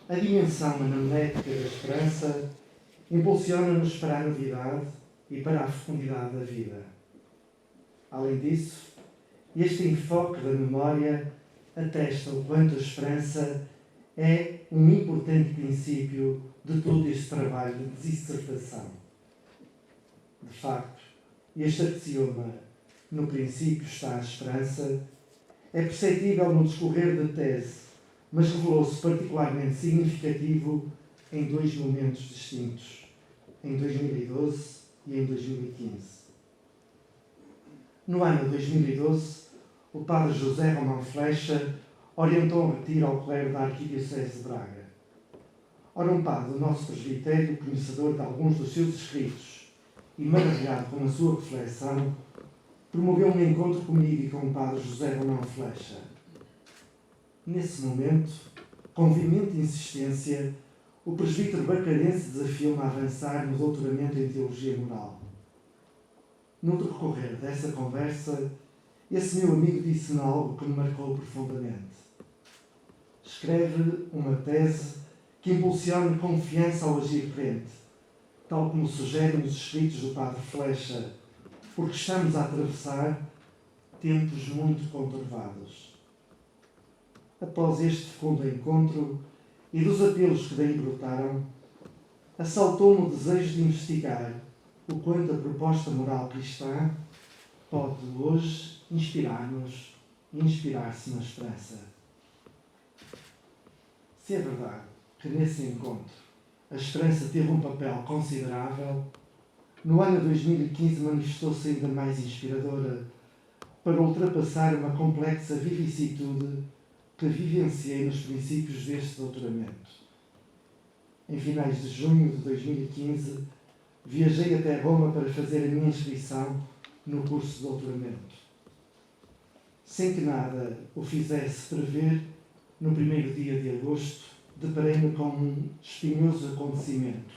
A dimensão anamnética da esperança impulsiona-nos para a novidade e para a fecundidade da vida. Além disso, este enfoque da memória atesta o quanto a esperança é um importante princípio de todo este trabalho de dissertação. De facto, este axioma, no princípio está a esperança, é perceptível no discorrer da tese, mas revelou-se particularmente significativo em 2 momentos distintos, em 2012 e em 2015. No ano de 2012, o padre José Romão Flecha orientou um retiro ao clero da Arquidiocese de Braga. Ora, um padre do nosso presbitério, conhecedor de alguns dos seus escritos e maravilhado com a sua reflexão, promoveu um encontro comigo e com o padre José Romão Flecha. Nesse momento, com veemente insistência, o presbítero bacarense desafiou-me a avançar no doutoramento em Teologia Moral. No decorrer dessa conversa, esse meu amigo disse-me algo que me marcou profundamente. Escreve uma tese que impulsione confiança ao agir crente, tal como sugerem os escritos do padre Flecha, porque estamos a atravessar tempos muito conturbados. Após este fecundo encontro e dos apelos que daí brotaram, assaltou-me o desejo de investigar o quanto a proposta moral cristã pode hoje inspirar-nos e inspirar-se na esperança. Se é verdade que nesse encontro a esperança teve um papel considerável, no ano 2015 manifestou-se ainda mais inspiradora para ultrapassar uma complexa vicissitude que vivenciei nos princípios deste doutoramento. Em finais de junho de 2015, viajei até Roma para fazer a minha inscrição no curso de doutoramento. Sem que nada o fizesse prever, no primeiro dia de agosto, deparei-me com um espinhoso acontecimento,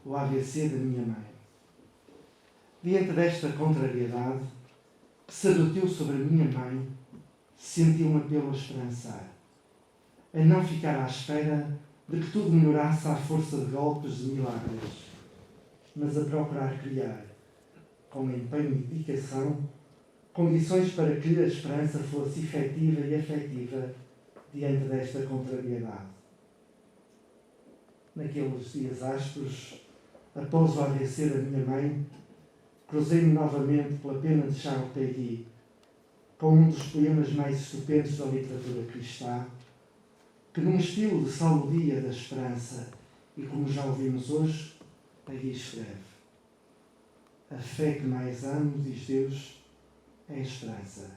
o AVC da minha mãe. Diante desta contrariedade, que se abateu sobre a minha mãe, senti um apelo a esperançar, a não ficar à espera de que tudo melhorasse à força de golpes de milagres, mas a procurar criar, com empenho e dedicação, condições para que a esperança fosse efetiva e afetiva diante desta contrariedade. Naqueles dias ásperos, após o AVC da minha mãe, cruzei-me novamente pela pena de Charles com um dos poemas mais estupendos da literatura cristã, que num estilo de salmodia da esperança, e como já ouvimos hoje, aí escreve: a fé que mais amo, diz Deus, é a esperança.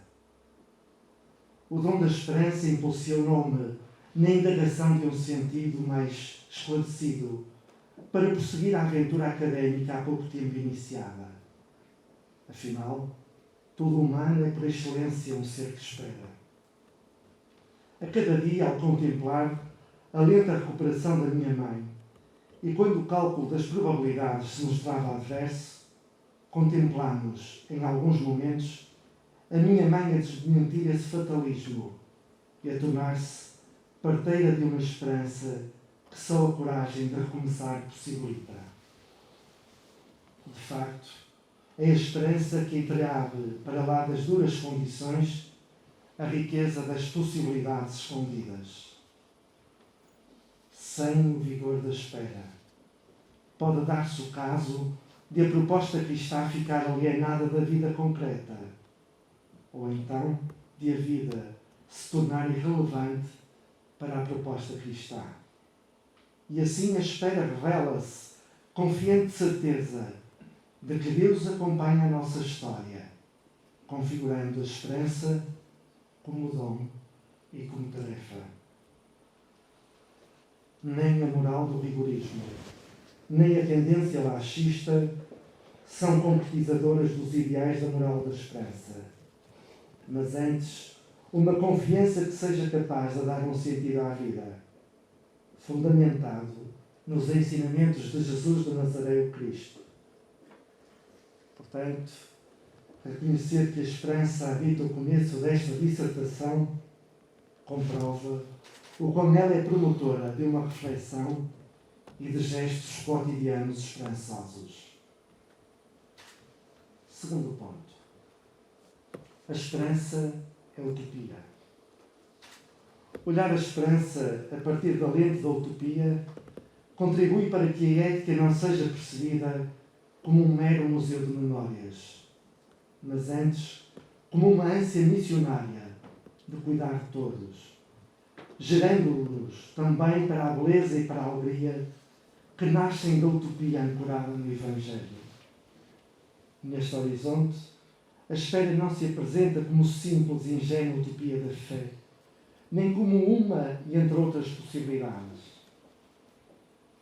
O dom da esperança impulsionou-me na indagação de um sentido mais esclarecido para prosseguir a aventura académica há pouco tempo iniciada. Afinal, todo humano é por excelência um ser que espera. A cada dia, ao contemplar a lenta recuperação da minha mãe e quando o cálculo das probabilidades se mostrava adverso, contemplamos, em alguns momentos, a minha mãe a desmentir esse fatalismo e a tornar-se parteira de uma esperança que só a coragem de recomeçar possibilita. De facto, é a esperança que entreabre, para lá das duras condições, a riqueza das possibilidades escondidas. Sem o vigor da espera, pode dar-se o caso de a proposta cristã ficar alienada da vida concreta, ou então de a vida se tornar irrelevante para a proposta cristã. E assim a espera revela-se confiante certeza de que Deus acompanha a nossa história, configurando a esperança como dom e como tarefa. Nem a moral do rigorismo, nem a tendência laxista são concretizadoras dos ideais da moral da esperança, mas antes uma confiança que seja capaz de dar um sentido à vida, fundamentado nos ensinamentos de Jesus de Nazaré, o Cristo. Portanto, reconhecer que a esperança habita o começo desta dissertação comprova o quão ela é promotora de uma reflexão e de gestos cotidianos esperançosos. Segundo ponto. A esperança é utopia. Olhar a esperança a partir da lente da utopia contribui para que a ética não seja percebida como um mero museu de memórias, mas antes como uma ânsia missionária de cuidar de todos, gerando-nos também para a beleza e para a alegria que nascem da utopia ancorada no Evangelho. Neste horizonte, a espera não se apresenta como simples e ingênua utopia da fé, nem como uma e entre outras possibilidades.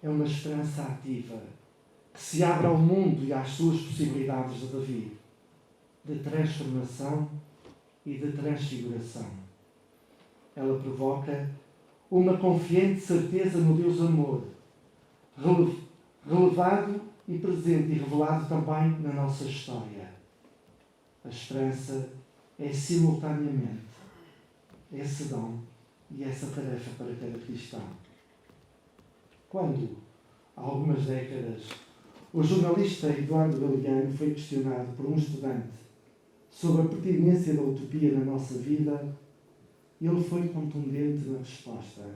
é uma esperança ativa, que se abre ao mundo e às suas possibilidades de vir, de transformação e de transfiguração. Ela provoca uma confiante certeza no Deus amor, relevado e presente e revelado também na nossa história. A esperança é simultaneamente esse dom e essa tarefa para cada cristão. Quando, há algumas décadas, o jornalista Eduardo Galeano foi questionado por um estudante sobre a pertinência da utopia na nossa vida, ele foi contundente na resposta.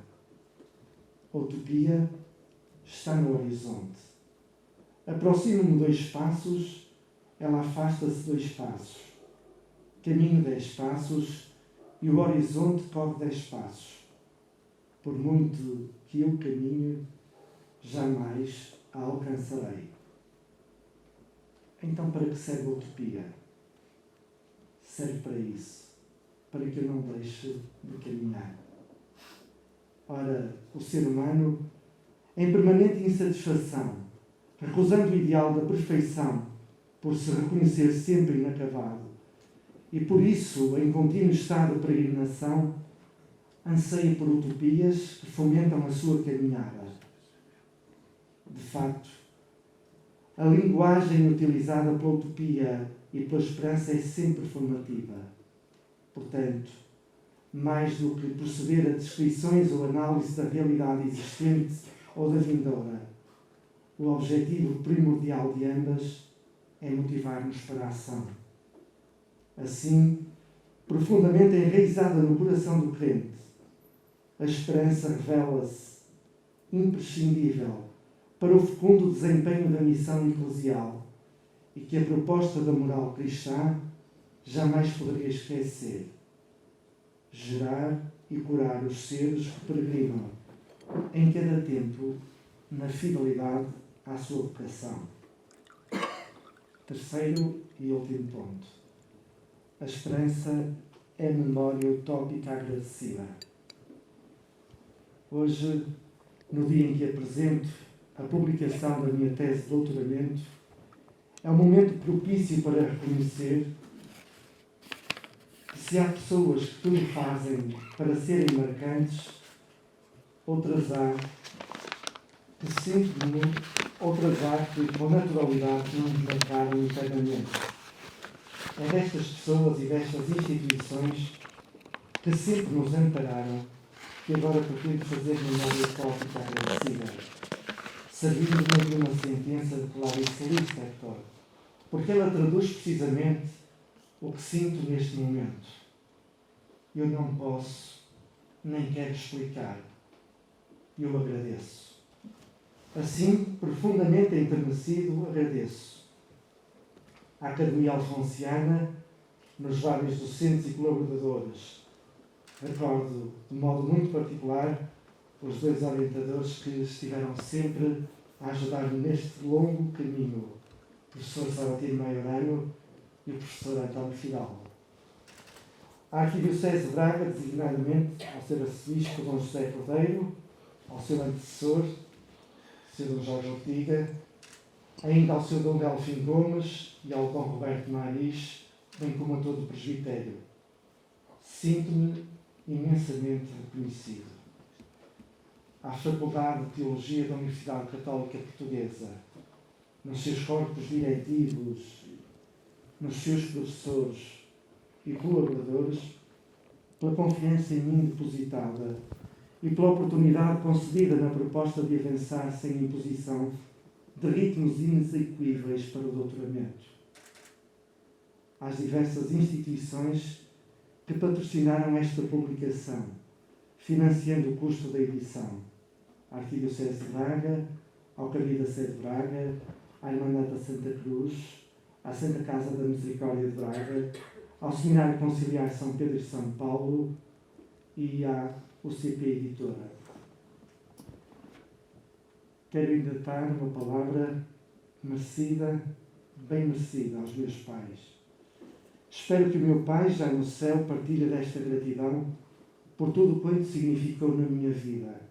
A utopia está no horizonte. Aproximo-me 2 passos, ela afasta-se 2 passos. Caminho 10 passos e o horizonte corre 10 passos. Por muito que eu caminhe, jamais a alcançarei. Então, para que serve a utopia? Serve para isso, para que eu não deixe de caminhar. Ora, o ser humano, em permanente insatisfação, recusando o ideal da perfeição por se reconhecer sempre inacabado e por isso, em contínuo estado de peregrinação, anseia por utopias que fomentam a sua caminhada. De facto, a linguagem utilizada pela utopia e pela esperança é sempre formativa. Portanto, mais do que proceder a descrições ou análise da realidade existente ou da vindoura, o objetivo primordial de ambas é motivar-nos para a ação. Assim, profundamente enraizada no coração do crente, a esperança revela-se imprescindível para o fecundo desempenho da missão eclesial e que a proposta da moral cristã jamais poderia esquecer: gerar e curar os seres que peregrinam em cada tempo na fidelidade à sua vocação. Terceiro e último ponto. A esperança é memória utópica agradecida. Hoje, no dia em que apresento a publicação da minha tese de doutoramento, é um momento propício para reconhecer que se há pessoas que tudo fazem para serem marcantes, outras há que simplesmente, outras há que com naturalidade não nos marcaram internamente. É destas pessoas e destas instituições que sempre nos ampararam que agora pretendo fazer memória utópica agradecida, servindo-me de uma sentença de Clarice Lispector, porque ela traduz precisamente o que sinto neste momento. Eu não posso, nem quero explicar. Eu agradeço. Assim, profundamente enternecido, agradeço. À Academia Alfonsiana, nos vários docentes e colaboradores. Recordo, de modo muito particular, os 2 orientadores que estiveram sempre a ajudar-me neste longo caminho, o professor Sabatino Maiorano e o professor António Fidalgo. À Arquidiocese de Braga, designadamente ao seu arcebispo Dom José Cordeiro, ao seu antecessor, Sr. Dom Jorge Ortiga, ainda ao Sr. Dom Delfim Gomes e ao Dom Roberto Maris, bem como a todo o presbitério. Sinto-me imensamente reconhecido. À Faculdade de Teologia da Universidade Católica Portuguesa, nos seus corpos diretivos, nos seus professores e colaboradores, pela confiança em mim depositada e pela oportunidade concedida na proposta de avançar sem imposição de ritmos inexequíveis para o doutoramento. Às diversas instituições que patrocinaram esta publicação, financiando o custo da edição: à Arquidiocese de Braga, ao Cabildo da Sé de Braga, à Irmandade da Santa Cruz, à Santa Casa da Misericórdia de Braga, ao Seminário Conciliar São Pedro e São Paulo e à UCP Editora. Quero ainda dar uma palavra merecida, bem merecida aos meus pais. Espero que o meu Pai, já no céu, partilhe desta gratidão por tudo quanto significou na minha vida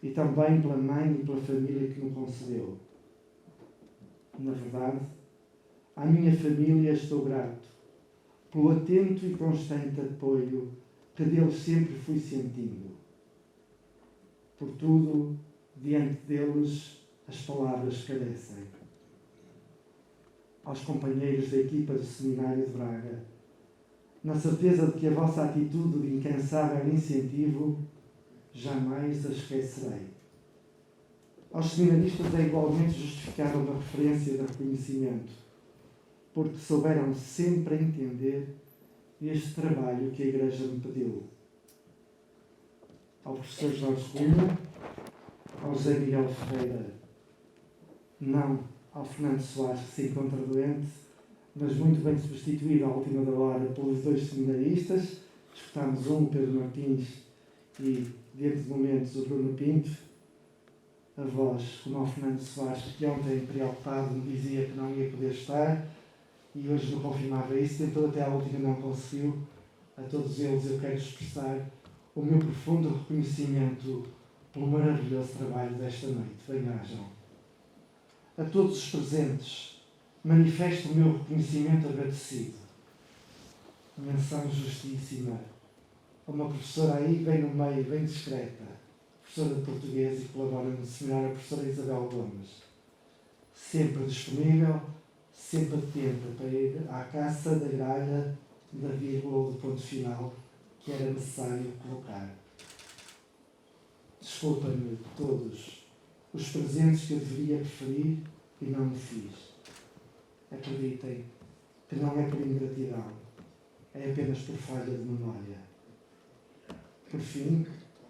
e também pela mãe e pela família que me concedeu. Na verdade, à minha família estou grato pelo atento e constante apoio que deles sempre fui sentindo. Por tudo, diante deles, as palavras carecem. Aos companheiros da equipa do Seminário de Braga, na certeza de que a vossa atitude de incansável incentivo jamais a esquecerei. Aos seminaristas é igualmente justificável a referência de reconhecimento, porque souberam sempre entender este trabalho que a Igreja me pediu. Ao professor Jorge Cunha, ao José Miguel Ferreira, não ao Fernando Soares, que se encontra doente, mas muito bem substituído à última da hora pelos dois seminaristas. Escutámos um, Pedro Martins, e, dentro de momentos, o Bruno Pinto. A voz, como ao Fernando Soares, que ontem, preocupado, me dizia que não ia poder estar, e hoje me confirmava isso, tentou até à última, não conseguiu. A todos eles eu quero expressar o meu profundo reconhecimento pelo maravilhoso trabalho desta noite. Bem-ajam. A todos os presentes, manifesto o meu reconhecimento agradecido. Menção justíssima a uma professora aí, bem no meio, bem discreta, professora de português e colabora no seminário, a professora Isabel Gomes. Sempre disponível, sempre atenta para ir à caça da gralha, da vírgula ou do ponto final que era necessário colocar. Desculpem-me todos os presentes que eu deveria preferir e não me fiz. Acreditem que não é por ingratidão, é apenas por falha de memória. Por fim,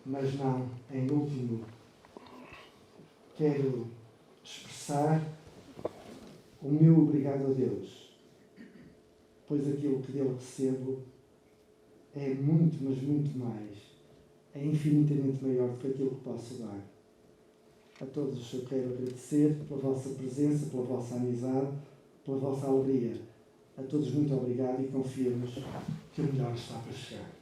mas não em último, quero expressar o meu obrigado a Deus, pois aquilo que dele recebo é muito, mas muito mais, é infinitamente maior do que aquilo que posso dar. A todos eu quero agradecer pela vossa presença, pela vossa amizade, pela vossa alegria. A todos muito obrigado e confiamos que o melhor está para chegar.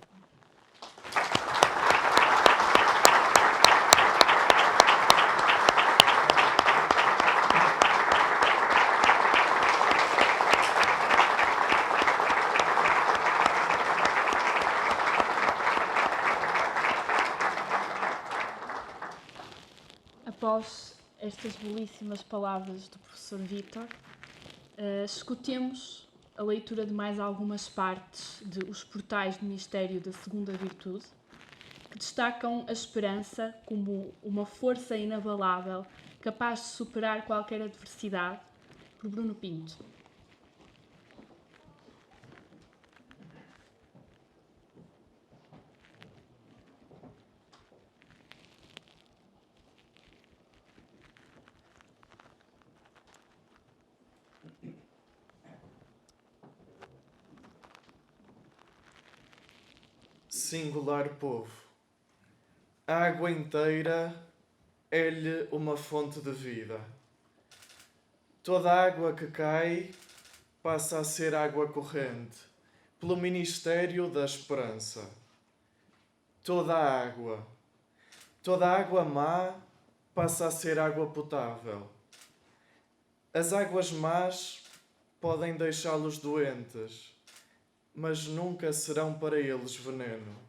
Após estas belíssimas palavras do professor Vítor, escutemos a leitura de mais algumas partes de Os Portais do Mistério da Segunda Virtude, que destacam a esperança como uma força inabalável capaz de superar qualquer adversidade, por Bruno Pinto. Singular povo. A água inteira é-lhe uma fonte de vida. Toda a água que cai passa a ser água corrente, pelo ministério da esperança. Toda a água má passa a ser água potável. As águas más podem deixá-los doentes, mas nunca serão para eles veneno.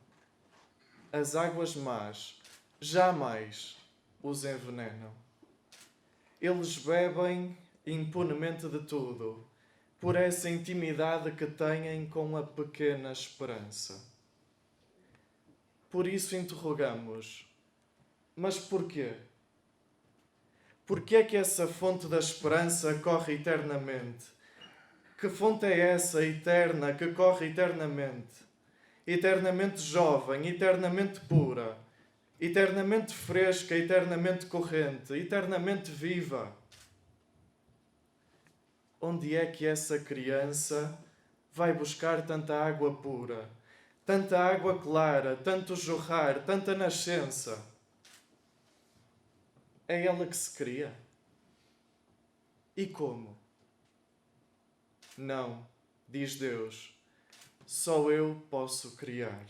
As águas más jamais os envenenam. Eles bebem impunemente de tudo, por essa intimidade que têm com a pequena esperança. Por isso interrogamos, mas porquê? Porquê é que essa fonte da esperança corre eternamente? Que fonte é essa eterna que corre eternamente? Eternamente jovem, eternamente pura, eternamente fresca, eternamente corrente, eternamente viva. Onde é que essa criança vai buscar tanta água pura, tanta água clara, tanto jorrar, tanta nascença? É ela que se cria? E como? Não, diz Deus, só eu posso criar.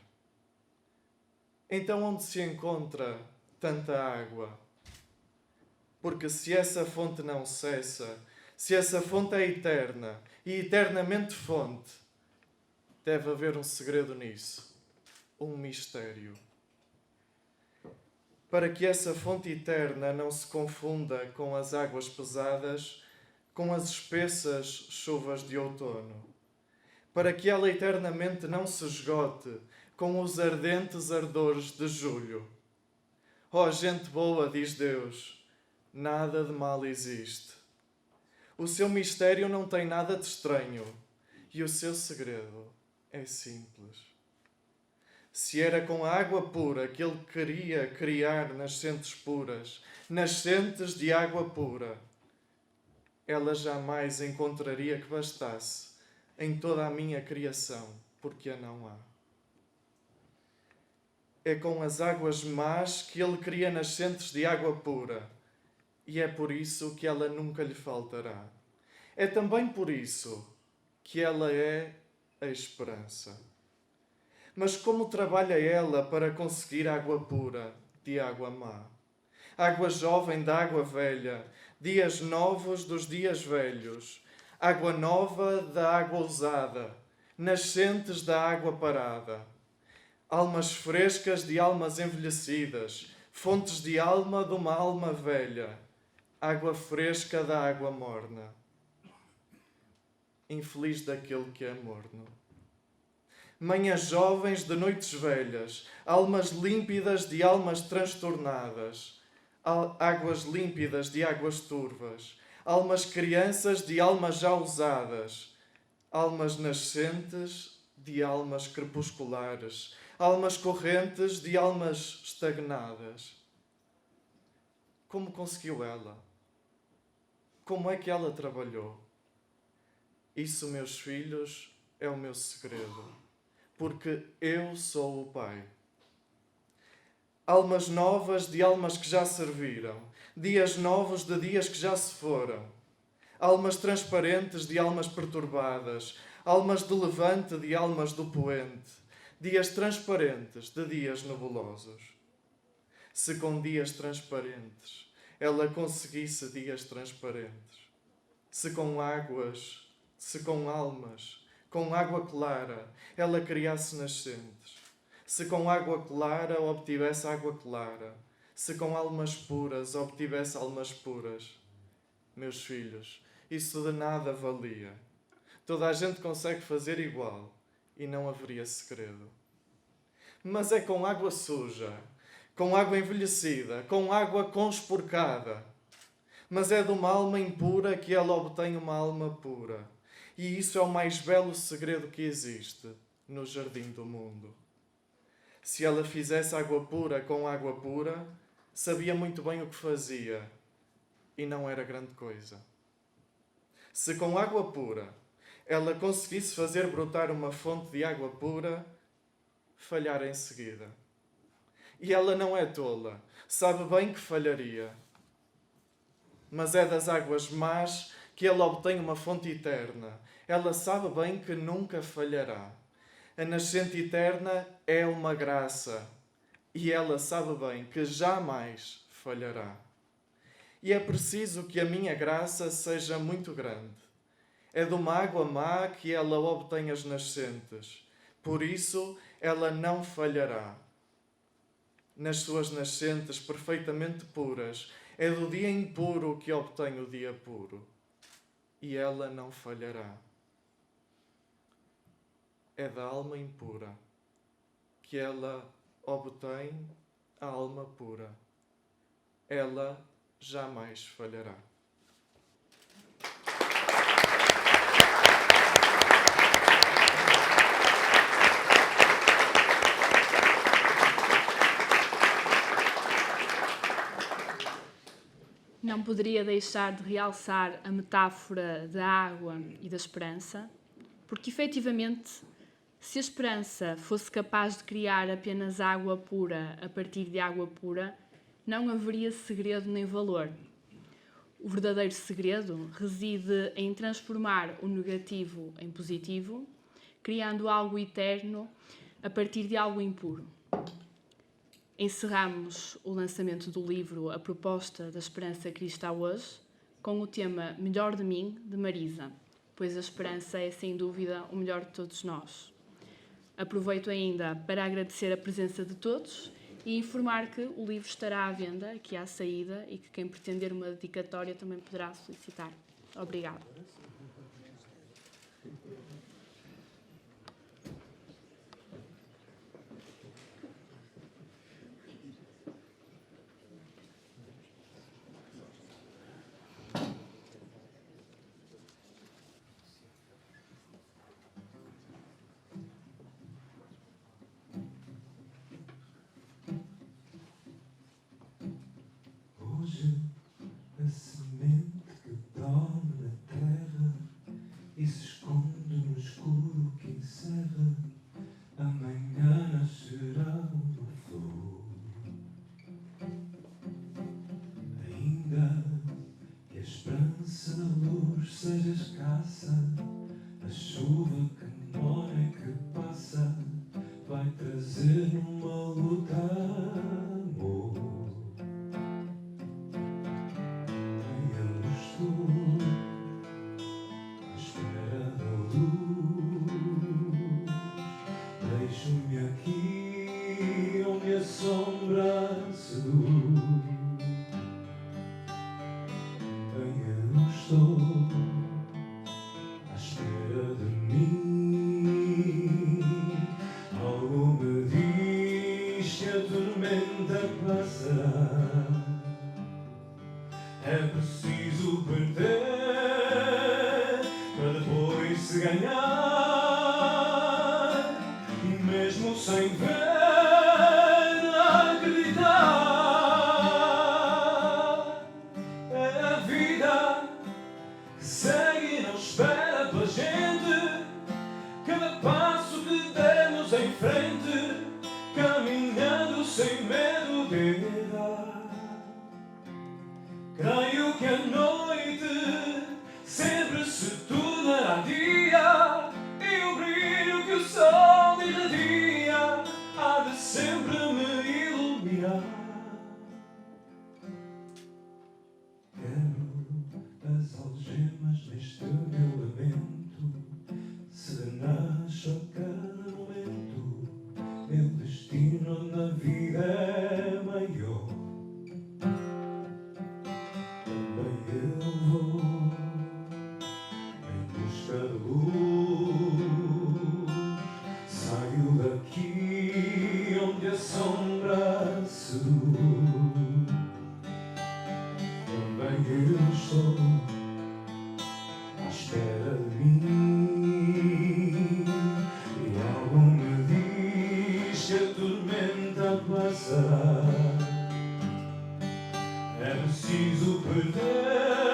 Então onde se encontra tanta água? Porque se essa fonte não cessa, se essa fonte é eterna e eternamente fonte, deve haver um segredo nisso, um mistério. Para que essa fonte eterna não se confunda com as águas pesadas, com as espessas chuvas de outono. Para que ela eternamente não se esgote com os ardentes ardores de julho. Ó gente boa, diz Deus, nada de mal existe. O seu mistério não tem nada de estranho e o seu segredo é simples. Se era com a água pura que ele queria criar nascentes puras, nascentes de água pura, ela jamais encontraria que bastasse em toda a minha criação, porque a não há. É com as águas más que ele cria nascentes de água pura, e é por isso que ela nunca lhe faltará. É também por isso que ela é a esperança. Mas como trabalha ela para conseguir água pura de água má? Água jovem da água velha, dias novos dos dias velhos, água nova da água usada, nascentes da água parada, almas frescas de almas envelhecidas, fontes de alma de uma alma velha, água fresca da água morna. Infeliz daquele que é morno. Manhãs jovens de noites velhas, almas límpidas de almas transtornadas, águas límpidas de águas turvas, almas crianças de almas já usadas, almas nascentes de almas crepusculares, almas correntes de almas estagnadas. Como conseguiu ela? Como é que ela trabalhou? Isso, meus filhos, é o meu segredo, porque eu sou o Pai. Almas novas de almas que já serviram, dias novos de dias que já se foram, almas transparentes de almas perturbadas, almas de levante de almas do poente, dias transparentes de dias nebulosos. Se com dias transparentes ela conseguisse dias transparentes, se com águas, se com almas, com água clara, ela criasse nascentes, se com água clara obtivesse água clara, se com almas puras obtivesse almas puras, meus filhos, isso de nada valia. Toda a gente consegue fazer igual e não haveria segredo. Mas é com água suja, com água envelhecida, com água conspurcada. Mas é de uma alma impura que ela obtém uma alma pura. E isso é o mais belo segredo que existe no jardim do mundo. Se ela fizesse água pura com água pura, sabia muito bem o que fazia e não era grande coisa. Se com água pura ela conseguisse fazer brotar uma fonte de água pura, falhara em seguida. E ela não é tola, sabe bem que falharia. Mas é das águas más que ela obtém uma fonte eterna. Ela sabe bem que nunca falhará. A nascente eterna é uma graça e ela sabe bem que jamais falhará. E é preciso que a minha graça seja muito grande. É de uma água má que ela obtém as nascentes. Por isso, ela não falhará. Nas suas nascentes perfeitamente puras, é do dia impuro que obtém o dia puro. E ela não falhará. É da alma impura que ela obtém a alma pura. Ela jamais falhará. Não poderia deixar de realçar a metáfora da água e da esperança, porque, efetivamente, se a esperança fosse capaz de criar apenas água pura a partir de água pura, não haveria segredo nem valor. O verdadeiro segredo reside em transformar o negativo em positivo, criando algo eterno a partir de algo impuro. Encerramos o lançamento do livro A Proposta da Esperança Cristã Hoje com o tema Melhor de Mim, de Marisa, pois a esperança é, sem dúvida, o melhor de todos nós. Aproveito ainda para agradecer a presença de todos e informar que o livro estará à venda aqui à saída e que quem pretender uma dedicatória também poderá solicitar. Obrigada. Hoje a semente que dorme na terra e se esconde no escuro que encerra, amanhã nascerá uma flor. Ainda que a esperança da luz seja escassa, a chuva que demora e que passa vai trazer uma luta amor. À espera da luz, deixo-me aqui onde a sombra seduz. Bem, eu estou à espera de mim. Algo me diz que a tormenta passará. É preciso perder para depois se ganhar, e mesmo sem ver, acreditar. É a vida que segue e não espera pela gente. Cada passo que demos em frente, caminhando sem medo de errar. Creio que a noite sempre se tornará dia, e o brilho que o sol irradia há de sempre me iluminar. Quero as algemas neste meu lamento, serenas a cada momento. Meu destino na vida é maior. Eu vou em busca de luz, saio daqui onde a sombra seduz. Também eu estou à espera de mim, e algo me diz que a tormenta passará. É preciso perder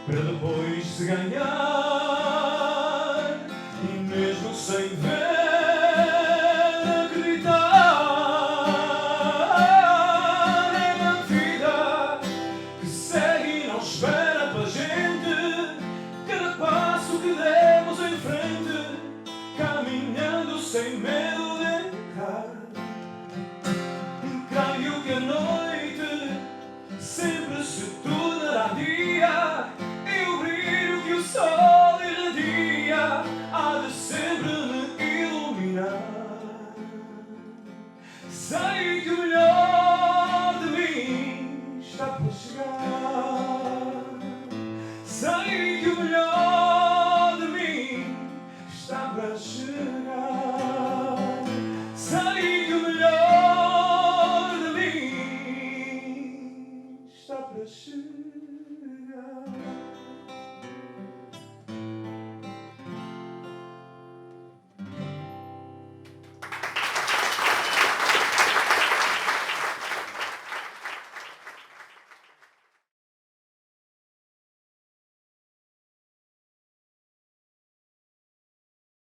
para depois se ganhar, e mesmo sem ver, acreditar. É uma vida que segue e não espera pela gente. Cada passo que demos em frente, caminhando sem medo de errar. Creio que a noite sempre se tornará dia, e o brilho que o sol irradia há de sempre me iluminar. Sei que o melhor de mim está para chegar. Sei que o melhor de mim está para chegar. Sei